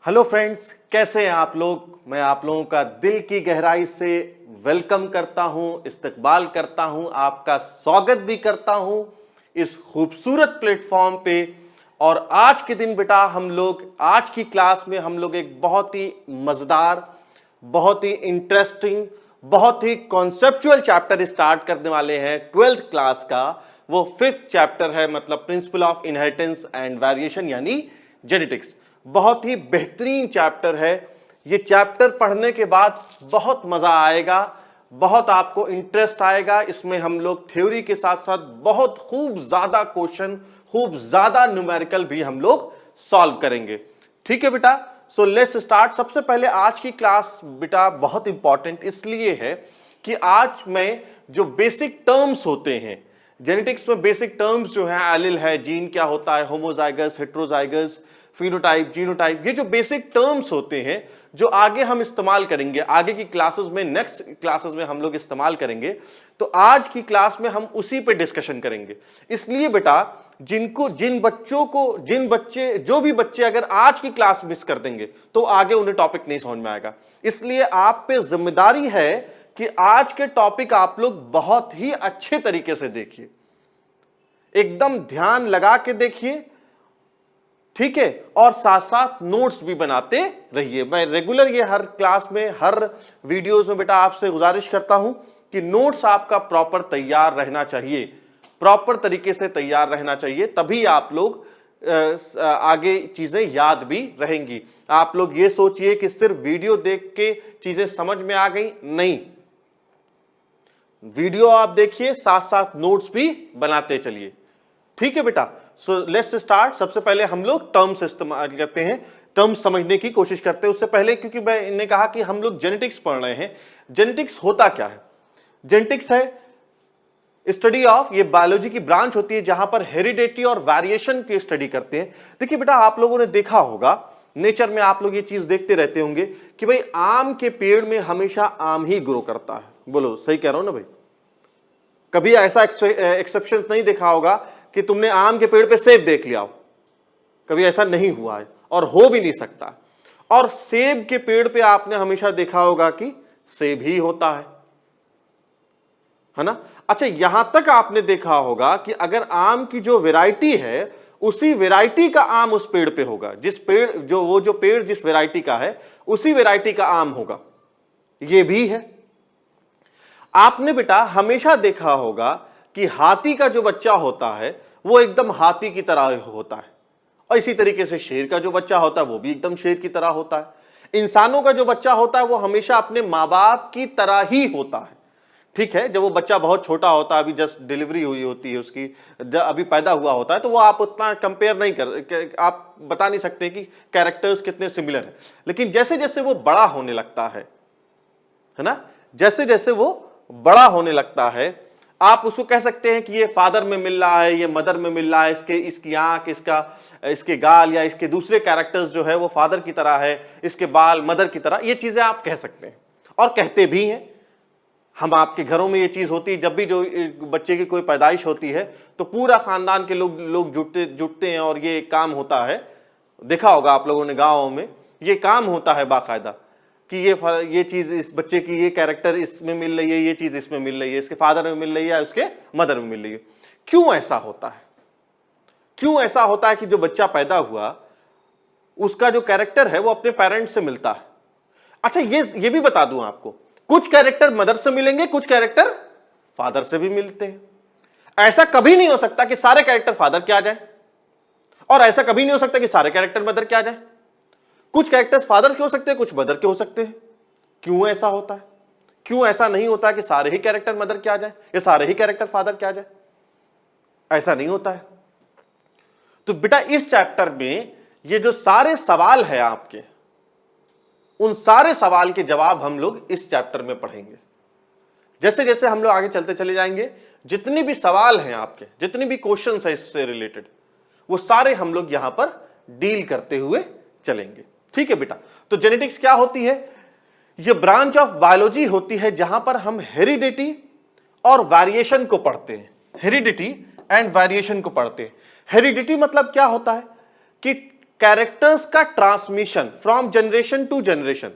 Hello friends, कैसे हैं आप लोग। मैं आप लोगों का दिल की गहराई से वेलकम करता हूं, इस्तकबाल करता हूं, आपका स्वागत भी करता हूं इस खूबसूरत प्लेटफॉर्म पे। और आज के दिन बेटा हम लोग आज की क्लास में हम लोग एक बहुत ही मजेदार, बहुत ही इंटरेस्टिंग, बहुत ही कॉन्सेप्चुअल चैप्टर स्टार्ट करने वाले हैं 12th क्लास का। वो 5th चैप्टर है, मतलब principle of inheritance and variation यानी जेनेटिक्स। बहुत ही बेहतरीन चैप्टर है। ये चैप्टर पढ़ने के बाद बहुत मजा आएगा, बहुत आपको इंटरेस्ट आएगा। इसमें हम लोग थ्योरी के साथ साथ बहुत खूब ज्यादा क्वेश्चन, खूब ज्यादा न्यूमेरिकल भी हम लोग सॉल्व करेंगे। ठीक है बेटा, सो लेट्स स्टार्ट। सबसे पहले आज की क्लास बेटा बहुत इंपॉर्टेंट इसलिए है कि आज में जो बेसिक टर्म्स होते हैं जेनेटिक्स में, बेसिक टर्म्स जो हैं, एलिल है, जीन क्या होता है, होमोजाइगस, हेट्रोजाइगस, फिनोटाइप, जीनोटाइप, ये जो बेसिक टर्म्स होते हैं जो आगे हम इस्तेमाल करेंगे, आगे की क्लासेस में, नेक्स्ट क्लासेस में हम लोग इस्तेमाल करेंगे। तो आज की क्लास में हम उसी पे डिस्कशन करेंगे। इसलिए बेटा जो भी बच्चे अगर आज की क्लास मिस कर देंगे तो आगे उन्हें टॉपिक नहीं समझ में आएगा। इसलिए आप पे जिम्मेदारी है कि आज के टॉपिक आप लोग बहुत ही अच्छे तरीके से देखिए, एकदम ध्यान लगा के देखिए, ठीक है। और साथ साथ नोट्स भी बनाते रहिए। मैं रेगुलर ये हर क्लास में, हर वीडियोस में बेटा आपसे गुजारिश करता हूं कि नोट्स आपका प्रॉपर तैयार रहना चाहिए, प्रॉपर तरीके से तैयार रहना चाहिए, तभी आप लोग आगे चीजें याद भी रहेंगी। आप लोग ये सोचिए कि सिर्फ वीडियो देख के चीजें समझ में आ गई, नहीं, वीडियो आप देखिए, साथ साथ नोट्स भी बनाते चलिए। ठीक है बेटा, सो लेट्स स्टार्ट। सबसे पहले हम लोग टर्म्स इस्तेमाल करते हैं, टर्म्स समझने की कोशिश करते हैं। उससे पहले क्योंकि मैंने कहा कि हम लोग जेनेटिक्स पढ़ रहे हैं, जेनेटिक्स होता क्या है? जेनेटिक्स है स्टडी ऑफ, ये बायोलॉजी की ब्रांच होती है जहां पर हेरिडिटी और वेरिएशन की स्टडी करते हैं। देखिए बेटा, आप लोगों ने देखा होगा नेचर में, आप लोग ये चीज देखते रहते होंगे कि भाई आम के पेड़ में हमेशा आम ही ग्रो करता है। बोलो सही कह रहा हूं ना भाई? कभी ऐसा एक्सेप्शन नहीं देखा होगा कि तुमने आम के पेड़ पे सेब देख लिया हो, कभी ऐसा नहीं हुआ है और हो भी नहीं सकता। और सेब के पेड़ पे आपने हमेशा देखा होगा कि सेब ही होता है ना? अच्छा, यहां तक आपने देखा होगा कि अगर आम की जो वैरायटी है उसी वैरायटी का आम उस पेड़ पे होगा, जिस पेड़ जो पेड़ जिस वैरायटी का है उसी वैरायटी का आम होगा, ये भी है। आपने बेटा हमेशा देखा होगा कि हाथी का जो बच्चा होता है वो एकदम हाथी की तरह होता है, और इसी तरीके से शेर का जो बच्चा होता है वो भी एकदम शेर की तरह होता है। इंसानों का जो बच्चा होता है वो हमेशा अपने माँ बाप की तरह ही होता है। ठीक है, जब वो बच्चा बहुत छोटा होता है, अभी जस्ट डिलीवरी हुई होती है उसकी, अभी पैदा हुआ होता है, तो वो आप उतना कंपेयर नहीं कर, आप बता नहीं सकते कि कैरेक्टर्स कितने सिमिलर हैं। लेकिन जैसे जैसे वो बड़ा होने लगता है ना, जैसे जैसे वो बड़ा होने लगता है, आप उसको कह सकते हैं कि ये फादर में मिल रहा है, ये मदर में मिल रहा है, इसकी आंख, इसके गाल या इसके दूसरे कैरेक्टर्स जो है वो फादर की तरह है, इसके बाल मदर की तरह, ये चीजें आप कह सकते हैं और कहते भी हैं। हम आपके घरों में ये चीज होती है, जब भी जो बच्चे की कोई पैदाइश होती है तो पूरा खानदान के लोग जुटते हैं और ये काम होता है। देखा होगा आप लोगों ने, गाँवों में ये काम होता है बाकायदा कि ये चीज इस बच्चे की, ये कैरेक्टर इसमें मिल रही है, ये चीज इसमें मिल रही है, इसके फादर में मिल रही है, उसके मदर में मिल रही है। क्यों ऐसा होता है? क्यों ऐसा होता है कि जो बच्चा पैदा हुआ उसका जो कैरेक्टर है वो अपने पेरेंट्स से मिलता है? अच्छा, ये भी बता दूं आपको, कुछ कैरेक्टर मदर से मिलेंगे, कुछ कैरेक्टर फादर से भी मिलते हैं। ऐसा कभी नहीं हो सकता कि सारे कैरेक्टर फादर के आ जाए, और ऐसा कभी नहीं हो सकता कि सारे कैरेक्टर मदर के आ जाए। कुछ कैरेक्टर्स फादर के हो सकते हैं, कुछ मदर के हो सकते हैं। क्यों ऐसा होता है? क्यों ऐसा नहीं होता कि सारे ही कैरेक्टर मदर के आ जाए या सारे ही कैरेक्टर फादर के आ जाए? ऐसा नहीं होता है। तो बेटा इस चैप्टर में ये जो सारे सवाल है आपके, उन सारे सवाल के जवाब हम लोग इस चैप्टर में पढ़ेंगे। जैसे जैसे हम लोग आगे चलते चले जाएंगे, जितने भी सवाल हैं आपके, जितने भी क्वेश्चंस हैं इससे रिलेटेड, वो सारे हम लोग यहां पर डील करते हुए चलेंगे। ठीक है बेटा, तो जेनेटिक्स क्या होती है? ये ब्रांच ऑफ बायोलॉजी होती है जहां पर हम हेरिडिटी और वेरिएशन को पढ़ते हैं। हेरिडिटी एंड वेरिएशन को पढ़ते हैं। हेरिडिटी मतलब क्या होता है कि कैरेक्टर्स का transmission from generation to generation.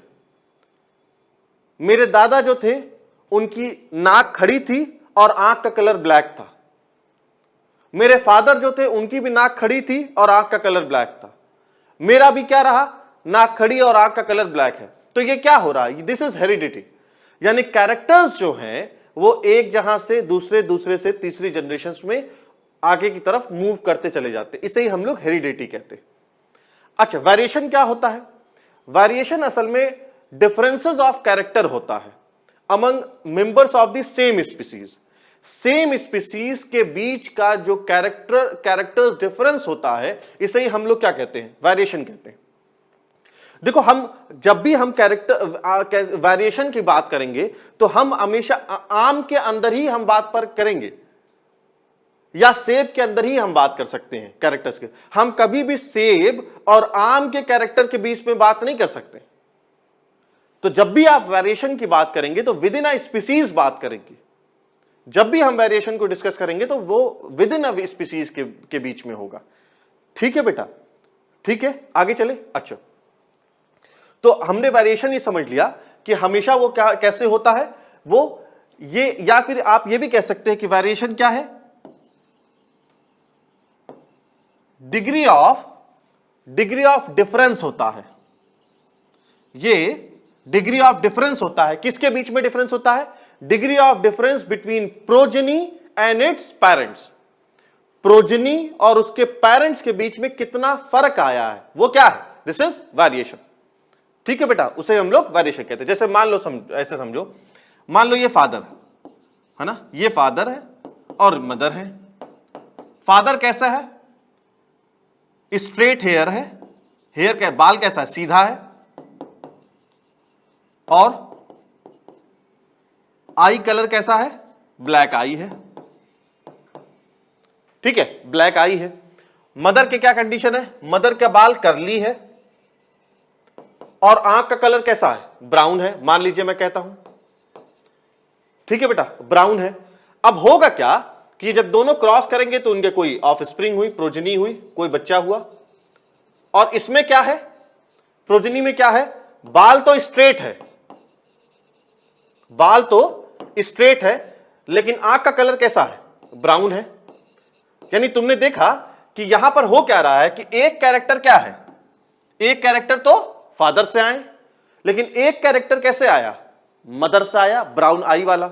मेरे दादा जो थे उनकी नाक खड़ी थी और आंख का कलर ब्लैक था। मेरे फादर जो थे उनकी भी नाक खड़ी थी और आंख का कलर ब्लैक था। मेरा भी क्या रहा, नाक खड़ी और आंख का कलर ब्लैक है। तो ये क्या हो रहा है, दिस इज हेरिडिटी। यानी कैरेक्टर्स जो हैं वो एक जहां से दूसरे से तीसरी जनरेशन में आगे की तरफ मूव करते चले जाते, इसे ही हम लोग हेरिडिटी कहते हैं। अच्छा, वेरिएशन क्या होता है? वेरिएशन असल में डिफरेंसेस ऑफ कैरेक्टर होता है among members of the same species. Same species के बीच का जो कैरेक्टर्स डिफरेंस होता है, इसे ही हम लोग क्या कहते हैं, वेरिएशन कहते हैं। देखो, हम जब भी हम कैरेक्टर वेरिएशन की बात करेंगे तो हम हमेशा आम के अंदर ही हम बात पर करेंगे या सेब के अंदर ही हम बात कर सकते हैं कैरेक्टर्स के। हम कभी भी सेब और आम के कैरेक्टर के बीच में बात नहीं कर सकते। तो जब भी आप वेरिएशन की बात करेंगे तो विद इन अ स्पीसीज बात करेंगे। जब भी हम वेरिएशन को डिस्कस करेंगे तो वो विद इन अ स्पीसीज के बीच में होगा। ठीक है बेटा, ठीक है, आगे चले। अच्छा, तो हमने वेरिएशन ही समझ लिया कि हमेशा वो क्या कैसे होता है, वो ये, या फिर आप ये भी कह सकते हैं कि वेरिएशन क्या है, डिग्री ऑफ डिफरेंस होता है। ये डिग्री ऑफ डिफरेंस होता है। किसके बीच में डिफरेंस होता है? Degree of difference between progeny and its parents. Progeny और उसके पेरेंट्स के बीच में कितना फर्क आया है, वो क्या है, दिस इज वेरिएशन। ठीक है बेटा, उसे हम लोग वेरिएशन कहते हैं। जैसे मान लो, ऐसे समझो, मान लो ये फादर है ना, ये फादर है और मदर है। फादर कैसा है, स्ट्रेट हेयर है, हेयर का बाल कैसा है, सीधा है, और आई कलर कैसा है, ब्लैक आई है। ठीक है, ब्लैक आई है। मदर के क्या कंडीशन है, मदर का बाल कर्ली है और आंख का कलर कैसा है, ब्राउन है। मान लीजिए मैं कहता हूं, ठीक है बेटा, ब्राउन है। अब होगा क्या कि जब दोनों क्रॉस करेंगे तो उनके कोई ऑफस्प्रिंग हुई, प्रोजेनी हुई, कोई बच्चा हुआ। और इसमें क्या है, प्रोजेनी में क्या है, बाल तो स्ट्रेट है, बाल तो स्ट्रेट है, लेकिन आंख का कलर कैसा है, ब्राउन है। यानी तुमने देखा कि यहां पर हो क्या रहा है कि एक कैरेक्टर क्या है, एक कैरेक्टर तो फादर से आए, लेकिन एक कैरेक्टर कैसे आया, मदर से आया, ब्राउन आई वाला।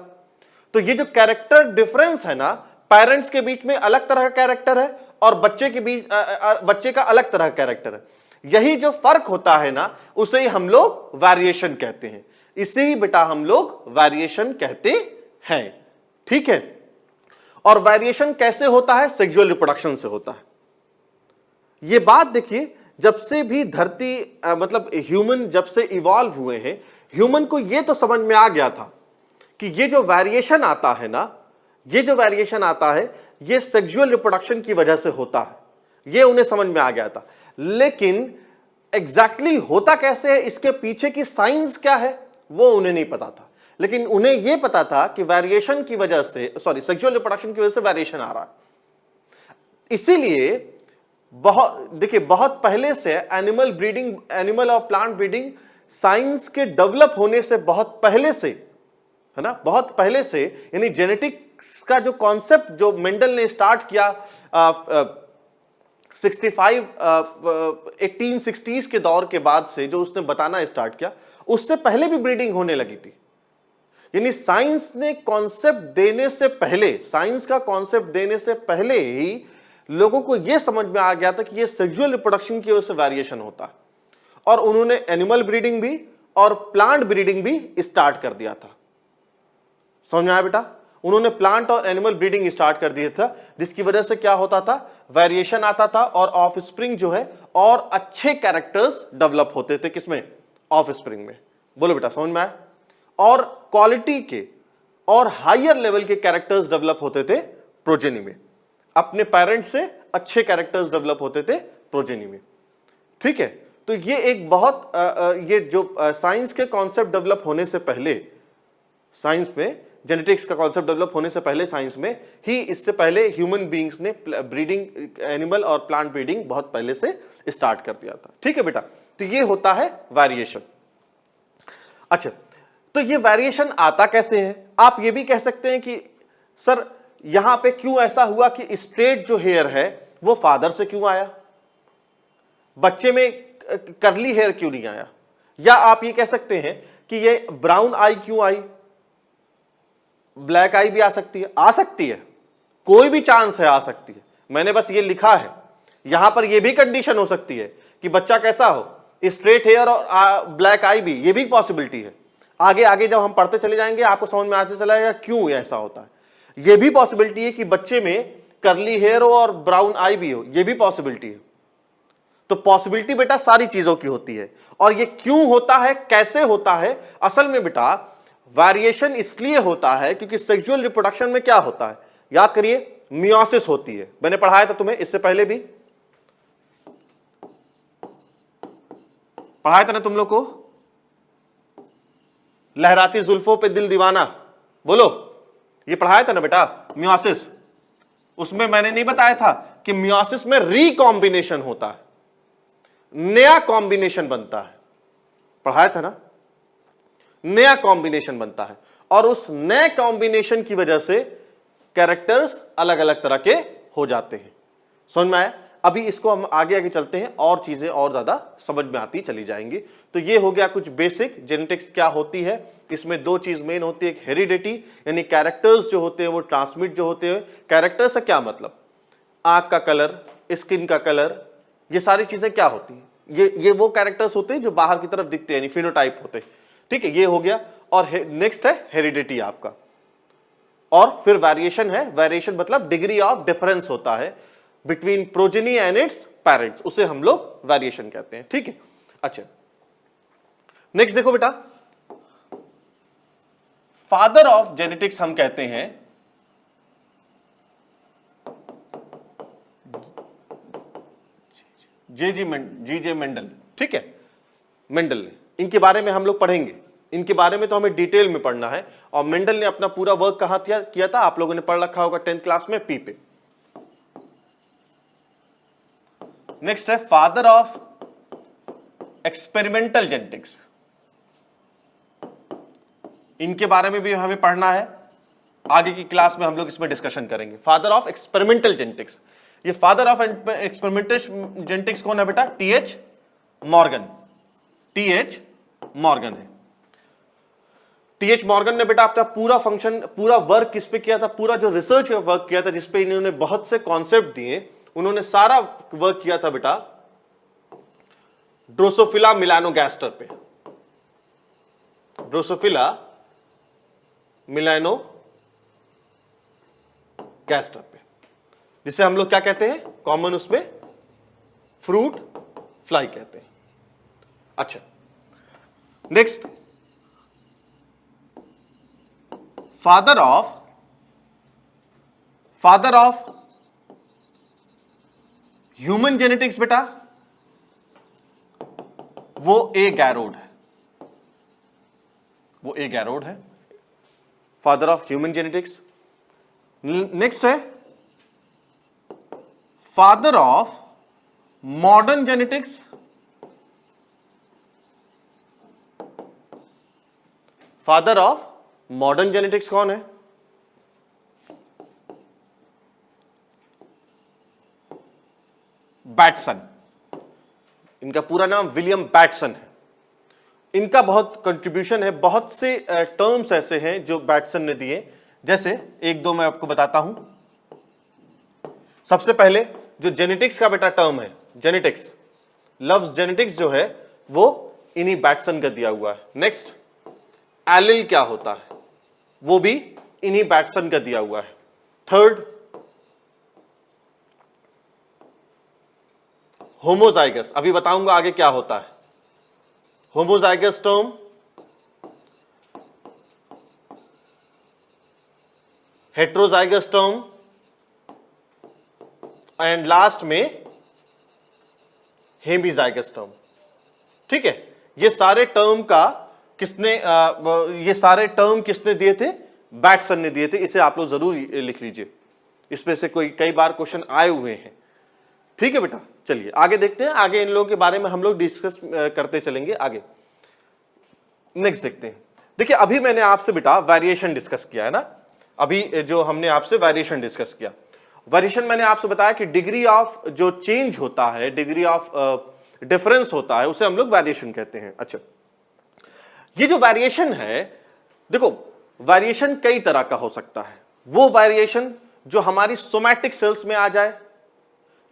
तो ये जो कैरेक्टर डिफरेंस है ना, पेरेंट्स के बीच में अलग तरह का कैरेक्टर है और बच्चे के बीच बच्चे का अलग तरह का कैरेक्टर है। यही जो फर्क होता है ना, उसे ही हम लोग वेरिएशन कहते हैं। इसे ही बेटा हम लोग वेरिएशन कहते हैं। ठीक है, और वेरिएशन कैसे होता है, सेक्सुअल रिप्रोडक्शन से होता है। ये बात देखिए, जब से भी धरती मतलब ह्यूमन जब से इवॉल्व हुए हैं, ह्यूमन को ये तो समझ में आ गया था कि ये जो वेरिएशन आता है ना, ये जो वेरिएशन आता है ये सेक्सुअल रिप्रोडक्शन की वजह से होता है। ये उन्हें समझ में आ गया था, लेकिन एग्जैक्टली होता कैसे है, इसके पीछे की साइंस क्या है, वो उन्हें नहीं पता था। लेकिन उन्हें यह पता था कि वेरिएशन की वजह से, सेक्सुअल रिप्रोडक्शन की वजह से वेरिएशन आ रहा है। इसीलिए बहुत पहले से एनिमल ब्रीडिंग, एनिमल और प्लांट ब्रीडिंग साइंस के डेवलप होने से बहुत पहले से, है ना, बहुत पहले से, यानी जेनेटिक्स का जो कॉन्सेप्ट जो मेंडल ने स्टार्ट किया 1860s के दौर के बाद से, जो उसने बताना स्टार्ट किया, उससे पहले भी ब्रीडिंग होने लगी थी। यानी साइंस ने कॉन्सेप्ट देने से पहले, साइंस का कॉन्सेप्ट देने से पहले ही लोगों को यह समझ में आ गया था कि यह सेक्सुअल रिप्रोडक्शन की वजह से वेरिएशन होता है। और उन्होंने एनिमल ब्रीडिंग भी और प्लांट ब्रीडिंग भी स्टार्ट कर दिया था। समझ में आया बेटा? उन्होंने प्लांट और एनिमल ब्रीडिंग स्टार्ट कर दिया था, जिसकी वजह से क्या होता था, वेरिएशन आता था और ऑफस्प्रिंग जो है और अच्छे कैरेक्टर्स डेवलप होते थे। किसमें? ऑफस्प्रिंग में। बोलो बेटा, समझ में आया? और क्वालिटी के और हायर लेवल के कैरेक्टर्स डेवलप होते थे प्रोजेनी में। अपने पेरेंट्स से अच्छे कैरेक्टर्स डेवलप होते थे प्रोजेनी में। ठीक है, तो ये एक ये जो साइंस के कॉन्सेप्ट डेवलप होने से पहले, साइंस में जेनेटिक्स का कॉन्सेप्ट डेवलप होने से पहले साइंस में ही, इससे पहले ह्यूमन बीइंग्स ने ब्रीडिंग, एनिमल और प्लांट ब्रीडिंग बहुत पहले से स्टार्ट कर दिया था। ठीक है बेटा, तो ये होता है वेरिएशन। अच्छा, तो ये वेरिएशन आता कैसे है? आप ये भी कह सकते हैं कि सर यहां पे क्यों ऐसा हुआ कि स्ट्रेट जो हेयर है वो फादर से क्यों आया, बच्चे में करली हेयर क्यों नहीं आया? या आप ये कह सकते हैं कि ये ब्राउन आई क्यों आई, ब्लैक आई भी आ सकती है। आ सकती है, कोई भी चांस है, आ सकती है। मैंने बस ये लिखा है, यहां पर ये भी कंडीशन हो सकती है कि बच्चा कैसा हो, स्ट्रेट हेयर और ब्लैक आई भी, ये भी पॉसिबिलिटी है। आगे आगे जब हम पढ़ते चले जाएंगे आपको समझ में आते चला जाएगा क्यों ऐसा होता है। ये भी पॉसिबिलिटी है कि बच्चे में करली हेयर हो और ब्राउन आई भी हो, ये भी पॉसिबिलिटी है। तो पॉसिबिलिटी बेटा सारी चीजों की होती है। और ये क्यों होता है, कैसे होता है? असल में बेटा वेरिएशन इसलिए होता है क्योंकि सेक्सुअल रिप्रोडक्शन में क्या होता है, याद करिए, मियोसिस होती है। मैंने पढ़ाया था तुम्हें इससे पहले भी, पढ़ाया था ना तुम लोग को, लहराती जुल्फों पे दिल दीवाना, बोलो, ये पढ़ाया था ना बेटा, मियोसिस। उसमें मैंने नहीं बताया था कि मियोसिस में रिकॉम्बिनेशन होता है, नया कॉम्बिनेशन बनता है, पढ़ाया था ना, नया कॉम्बिनेशन बनता है। और उस नए कॉम्बिनेशन की वजह से कैरेक्टर्स अलग अलग तरह के हो जाते हैं। समझ में आया? अभी इसको हम आगे आगे चलते हैं और चीजें और ज्यादा समझ में आती चली जाएंगी। तो ये हो गया कुछ बेसिक जेनेटिक्स क्या होती है। इसमें दो चीज मेन होती है, एक हेरिडिटी यानी कैरेक्टर्स जो होते हैं वो ट्रांसमिट जो होते हैं। कैरेक्टर से क्या मतलब, आंख का कलर, स्किन का कलर, ये सारी चीजें क्या होती है, ये वो कैरेक्टर्स होते हैं जो बाहर की तरफ दिखते हैं, यानी फिनोटाइप होते हैं। ठीक है, ये हो गया। और नेक्स्ट है हेरिडिटी आपका, और फिर वेरिएशन है। वेरिएशन मतलब डिग्री ऑफ डिफरेंस होता है between progeny and its parents, उसे हम लोग वेरिएशन कहते हैं। ठीक है, अच्छा नेक्स्ट देखो बेटा, फादर ऑफ जेनेटिक्स हम कहते हैं जी मेंडल। ठीक है, मेंडल ने, इनके बारे में हम लोग पढ़ेंगे, इनके बारे में तो हमें डिटेल में पढ़ना है। और मेंडल ने अपना पूरा वर्क कहां किया था, आप लोगों ने पढ़ रखा होगा 10th क्लास में, पी पे। नेक्स्ट है फादर ऑफ एक्सपेरिमेंटल जेनेटिक्स, इनके बारे में भी हमें पढ़ना है, आगे की क्लास में हम लोग इसमें डिस्कशन करेंगे। फादर ऑफ एक्सपेरिमेंटल जेनेटिक्स, ये फादर ऑफ एक्सपेरिमेंटल जेनेटिक्स कौन है बेटा? T H Morgan. टीएच मॉर्गन है। टीएच मॉर्गन ने बेटा अपना पूरा फंक्शन, पूरा वर्क किस पे किया था, पूरा जो रिसर्च वर्क किया था जिसपे इन्होंने बहुत से कॉन्सेप्ट दिए, उन्होंने सारा वर्क किया था बेटा ड्रोसोफिला मिलानोगैस्टर पे। ड्रोसोफिला मिलानोगैस्टर पे, जिसे हम लोग क्या कहते हैं कॉमन उसमें, फ्रूट फ्लाई कहते हैं। अच्छा next, father of human genetics बेटा, वो ए गैरोड है, वो ए गैरोड है, father of human genetics. Next है father of modern genetics, father of modern genetics कौन है? बैटसन, इनका पूरा नाम विलियम बैटसन है। इनका बहुत कंट्रीब्यूशन है, बहुत से टर्म्स ऐसे हैं जो बैटसन ने दिए, जैसे एक दो मैं आपको बताता हूं। सबसे पहले जो जेनेटिक्स का बेटा टर्म है, जेनेटिक्स, लफ्ज जेनेटिक्स जो है वो इन्हीं बैटसन का दिया हुआ है। नेक्स्ट, एलिल क्या होता है, वो भी इन्हीं बैटसन का दिया हुआ है। थर्ड, होमोजाइगस, अभी बताऊंगा आगे क्या होता है। Homozygous term, heterozygous term, and last में हेमीजाइगस टर्म। ठीक है, ये सारे टर्म का किसने ये सारे टर्म किसने दिए थे? बैटसन ने दिए थे, इसे आप लोग जरूर लिख लीजिए, इसमें से कोई कई बार क्वेश्चन आए हुए हैं। ठीक है बेटा, चलिए आगे देखते हैं, आगे इन लोगों के बारे में हम लोग डिस्कस करते चलेंगे आगे। नेक्स्ट देखते हैं। देखिए अभी मैंने आपसे बेटा वेरिएशन डिस्कस किया है ना, अभी जो हमने आपसे वेरिएशन डिस्कस किया, वेरिएशन मैंने आपसे बताया कि डिग्री ऑफ जो चेंज होता है, डिग्री ऑफ डिफरेंस होता है, उसे हम लोग वेरिएशन कहते हैं। अच्छा, ये जो वेरिएशन है, देखो वेरिएशन कई तरह का हो सकता है। वो वेरिएशन जो हमारी सोमैटिक सेल्स में आ जाए,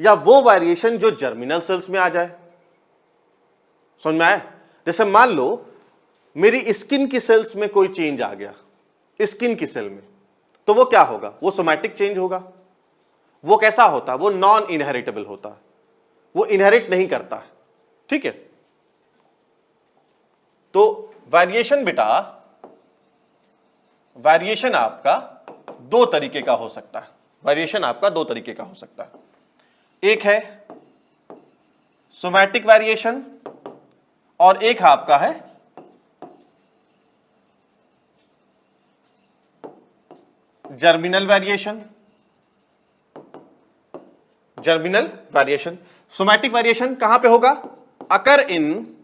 या वो वेरिएशन जो जर्मिनल सेल्स में आ जाए। समझ में आया? जैसे मान लो मेरी स्किन की सेल्स में कोई चेंज आ गया, स्किन की सेल में, तो वो क्या होगा? वो सोमैटिक चेंज होगा। वो कैसा होता है? वो नॉन इनहेरिटेबल होता है, वो इनहेरिट नहीं करता है। ठीक है, तो वेरिएशन बेटा, वेरिएशन आपका दो तरीके का हो सकता है। वेरिएशन आपका दो तरीके का हो सकता है। एक है सोमैटिक वेरिएशन और एक आपका है germinal variation. Germinal variation, somatic variation कहां पे होगा? Occur in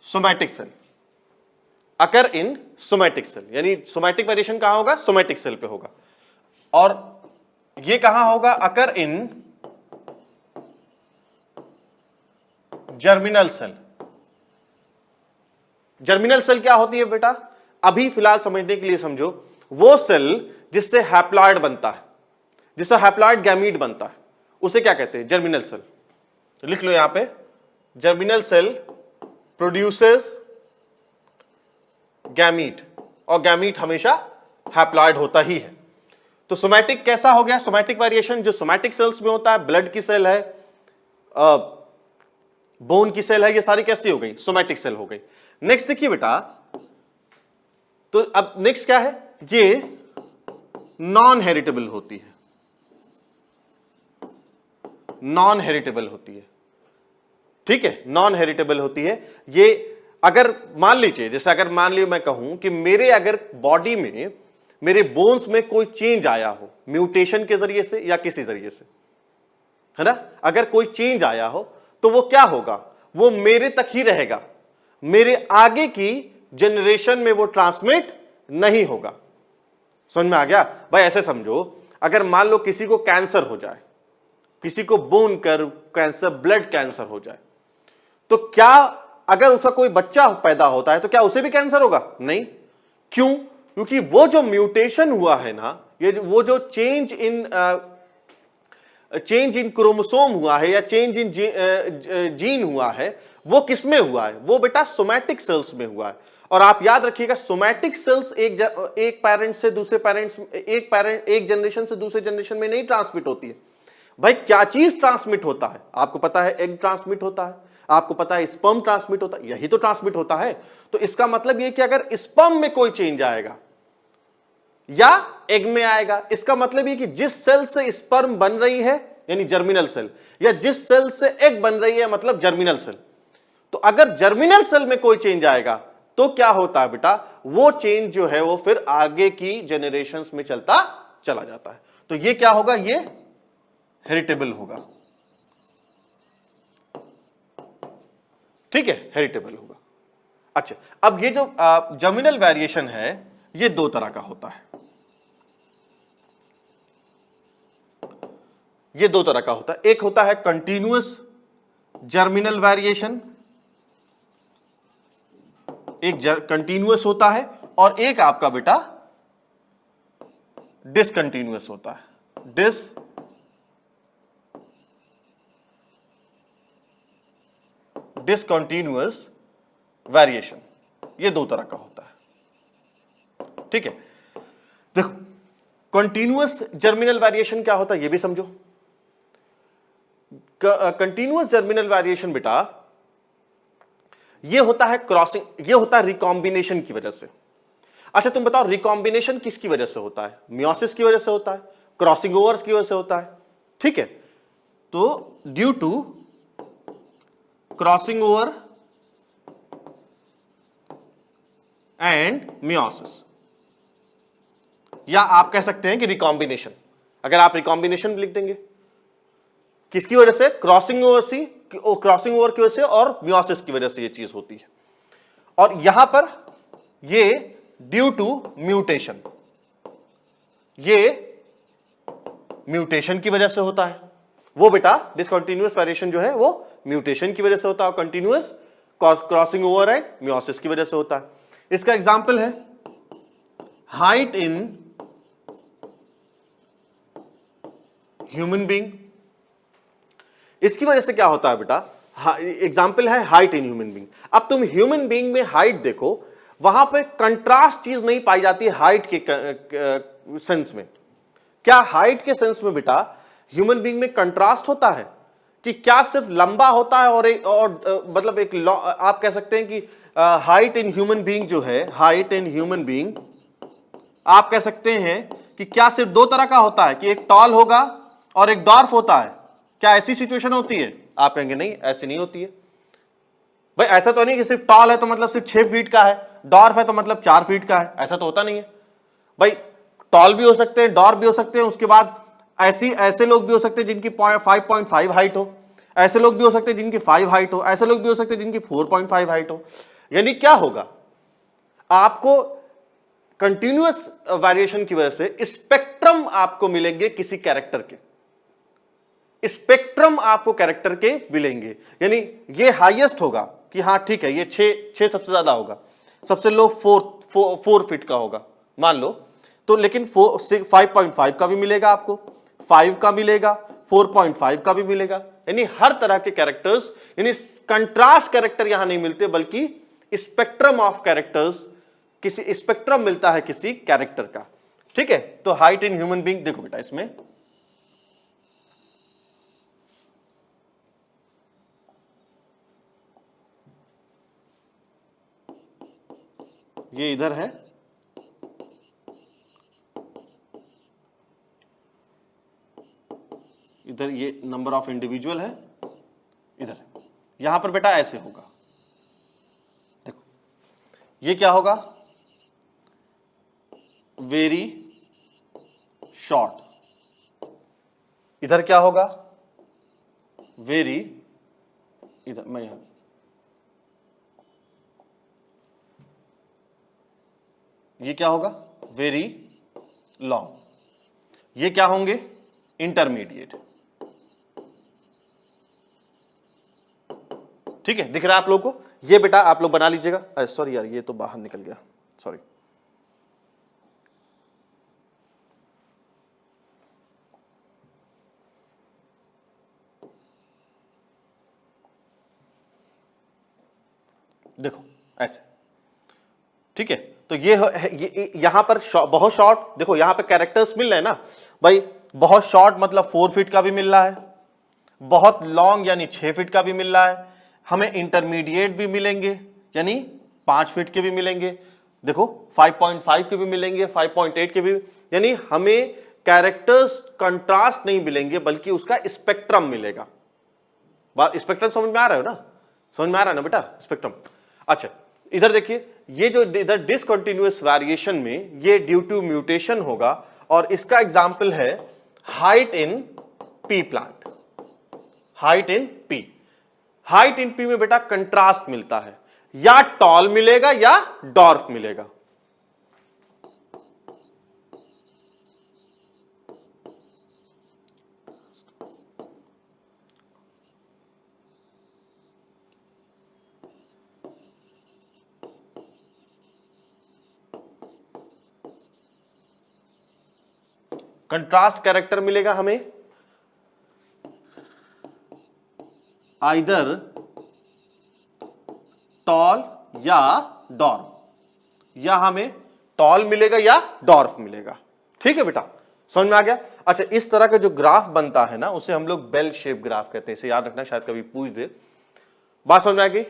somatic cell, occur in somatic cell, यानी सोमैटिक वेरिएशन कहां होगा? सोमैटिक सेल पे होगा। और ये कहां होगा? अकर इन जर्मिनल सेल। जर्मिनल सेल क्या होती है बेटा? अभी फिलहाल समझने के लिए समझो, वो सेल जिससे हैप्लॉइड बनता है, जिससे हैप्लॉइड गैमीट बनता है, उसे क्या कहते हैं? Germinal cell. तो लिख लो यहां पे, जर्मिनल सेल प्रोड्यूसेस गैमीट, और गैमीट हमेशा हैप्लॉइड होता ही है। तो सोमैटिक कैसा हो गया? सोमैटिक वेरिएशन जो सोमैटिक सेल्स में होता है, ब्लड की सेल है, बोन की सेल है, ये सारी कैसी हो गई? सोमैटिक सेल हो गई। नेक्स्ट देखिए बेटा, तो अब नेक्स्ट क्या है? ये नॉन हेरिटेबल होती है, नॉन हेरिटेबल होती है। ठीक है, नॉन हेरिटेबल होती है। ये अगर मान लीजिए, जैसे अगर मान लीजिए मैं कहूं कि मेरे अगर बॉडी में, मेरे बोन्स में कोई चेंज आया हो, म्यूटेशन के जरिए से या किसी जरिए से, है ना, अगर कोई चेंज आया हो, तो वो क्या होगा? वो मेरे तक ही रहेगा, मेरे आगे की जनरेशन में वो ट्रांसमिट नहीं होगा। समझ में आ गया भाई? ऐसे समझो, अगर मान लो किसी को कैंसर हो जाए, किसी को बोन कैंसर, ब्लड कैंसर हो जाए, तो क्या अगर उसका कोई बच्चा पैदा होता है तो क्या उसे भी कैंसर होगा? नहीं। क्यों? क्योंकि वो जो म्यूटेशन हुआ है ना, ये वो जो चेंज इन क्रोमोसोम हुआ है या चेंज इन जीन हुआ है, वो किस में हुआ है? वो बेटा सोमैटिक सेल्स में हुआ है। और आप याद रखिएगा, सोमैटिक सेल्स एक पेरेंट से दूसरे पेरेंट्स, एक जनरेशन से दूसरे जनरेशन में नहीं ट्रांसमिट होती है। भाई क्या चीज ट्रांसमिट होता है? आपको पता है एग ट्रांसमिट होता है, आपको पता है स्पर्म ट्रांसमिट होता है, यही तो ट्रांसमिट होता है। तो इसका मतलब यह कि अगर स्पर्म में कोई चेंज आएगा या एग में आएगा, इसका मतलब ये कि जिस सेल से स्पर्म बन रही है यानी जर्मिनल सेल, या जिस सेल से एग बन रही है मतलब जर्मिनल सेल, तो अगर जर्मिनल सेल में कोई चेंज आएगा तो क्या होता है बेटा? वो चेंज जो है वो फिर आगे की जनरेशंस में चलता चला जाता है। तो ये क्या होगा? ये हेरिटेबल होगा। ठीक है, हेरिटेबल होगा। अच्छा, अब ये जो जर्मिनल वेरिएशन है, ये दो तरह का होता है। ये दो तरह का होता है। एक होता है कंटिन्यूअस जर्मिनल वेरिएशन, एक कंटिन्यूअस होता है, और एक आपका बेटा डिसकंटिन्यूअस होता है। डिसकंटिन्यूअस वेरिएशन, ये दो तरह का होता है। ठीक है, देखो कंटिन्यूअस जर्मिनल वेरिएशन क्या होता है ये भी समझो। कंटिन्यूअस जर्मिनल वेरिएशन बेटा ये होता है क्रॉसिंग, ये होता है रिकॉम्बिनेशन की वजह से। अच्छा तुम बताओ, रिकॉम्बिनेशन किसकी वजह से होता है? मियोसिस की वजह से होता है, क्रॉसिंग ओवर्स की वजह से होता है। ठीक है, तो due to crossing over and meiosis, या आप कह सकते हैं कि रिकॉम्बिनेशन। अगर आप रिकॉम्बिनेशन लिख देंगे किसकी वजह से, क्रॉसिंग ओवर की वजह से और मियोसिस की वजह से ये चीज होती है। और यहां पर ये ड्यू टू म्यूटेशन, ये म्यूटेशन की वजह से होता है। वो बेटा डिसकंटीन्यूअस वेरिएशन जो है वो म्यूटेशन की वजह से होता है, और continuous crossing over and meiosis की वजह से होता है। इसका एग्जांपल है हाइट इन ह्यूमन बीइंग। इसकी वजह से क्या होता है बेटा, एग्जांपल है हाइट इन ह्यूमन बीइंग। अब तुम ह्यूमन बीइंग में हाइट देखो, वहां पे कंट्रास्ट चीज नहीं पाई जाती है हाइट के सेंस में। क्या हाइट के सेंस में बेटा ह्यूमन बीइंग में कंट्रास्ट होता है, कि क्या सिर्फ लंबा होता है मतलब एक आप कह सकते हैं कि हाइट इन ह्यूमन बीइंग जो है, हाइट इन ह्यूमन बीइंग आप कह सकते हैं कि क्या सिर्फ दो तरह का होता है, कि एक टॉल होगा और एक डॉर्फ होता है। क्या ऐसी सिचुएशन होती है? आप कहेंगे नहीं, ऐसी नहीं होती है भाई। ऐसा तो नहीं कि सिर्फ टॉल है तो मतलब सिर्फ 6 फीट का है, डॉर्फ है तो मतलब 4 फीट का है, ऐसा तो होता नहीं है भाई। टॉल भी हो सकते हैं, डॉर्फ भी हो सकते हैं, उसके बाद ऐसे लोग भी हो सकते हैं जिनकी 5.5 हाइट हो, ऐसे लोग भी हो सकते हैं जिनकी 5 हाइट हो, ऐसे लोग भी हो सकते हैं जिनकी 4.5 हाइट हो। यानी क्या होगा, आपको कंटिन्यूअस वेरिएशन की वजह से स्पेक्ट्रम आपको मिलेंगे किसी कैरेक्टर के, स्पेक्ट्रम आपको कैरेक्टर के मिलेंगे। यानी ये हाईएस्ट होगा कि हाँ ठीक है, ये 6 सबसे ज्यादा होगा, सबसे लो 4 फीट का होगा मान लो तो, लेकिन 5.5 का भी मिलेगा आपको, 5 का मिलेगा, 4.5 का भी मिलेगा। यानी हर तरह के कैरेक्टर्स, यानी कंट्रास्ट कैरेक्टर यहां नहीं मिलते, बल्कि स्पेक्ट्रम ऑफ कैरेक्टर्स, किसी स्पेक्ट्रम मिलता है किसी कैरेक्टर का। ठीक है, तो हाइट इन ह्यूमन बीइंग देखो बेटा, इसमें ये इधर है, इधर ये नंबर ऑफ इंडिविजुअल है, इधर यहां पर बेटा ऐसे होगा। देखो ये क्या होगा, वेरी शॉर्ट। इधर क्या होगा, वेरी, इधर मैं यहां, ये क्या होगा, वेरी लॉन्ग। ये क्या होंगे, इंटरमीडिएट। ठीक है, दिख रहा है आप लोगों को? ये बेटा आप लोग बना लीजिएगा। सॉरी यार, ये तो बाहर निकल गया, सॉरी। देखो ऐसे, ठीक है। तो ये यहां पर बहुत शॉर्ट, देखो यहां पे कैरेक्टर्स मिल रहे हैं ना भाई। बहुत शॉर्ट मतलब 4 फीट का भी मिल रहा है, बहुत लॉन्ग यानी 6 फीट का भी मिल रहा है, हमें इंटरमीडिएट भी मिलेंगे यानी 5 फीट के भी मिलेंगे, देखो 5.5 के भी मिलेंगे, 5.8 के भी। यानी हमें कैरेक्टर्स कंट्रास्ट नहीं मिलेंगे, बल्कि उसका स्पेक्ट्रम मिलेगा। बात स्पेक्ट्रम समझ में आ रहा है ना, समझ में आ रहा है ना बेटा स्पेक्ट्रम? अच्छा इधर देखिए, ये जो इधर डिसकंटिन्यूअस वेरिएशन में ये ड्यू टू म्यूटेशन होगा, और इसका एग्जांपल है height in P plant. Height in P, height in P में बेटा कंट्रास्ट मिलता है, या टॉल मिलेगा या डॉर्फ मिलेगा। कंट्रास्ट कैरेक्टर मिलेगा हमें आइदर टॉल या डॉर्फ, या हमें टॉल मिलेगा या डॉर्फ मिलेगा। ठीक है बेटा, समझ में आ गया? अच्छा, इस तरह का जो ग्राफ बनता है ना, उसे हम लोग बेल शेप ग्राफ कहते हैं, इसे याद रखना, शायद कभी पूछ दे। बात समझ में आ गई?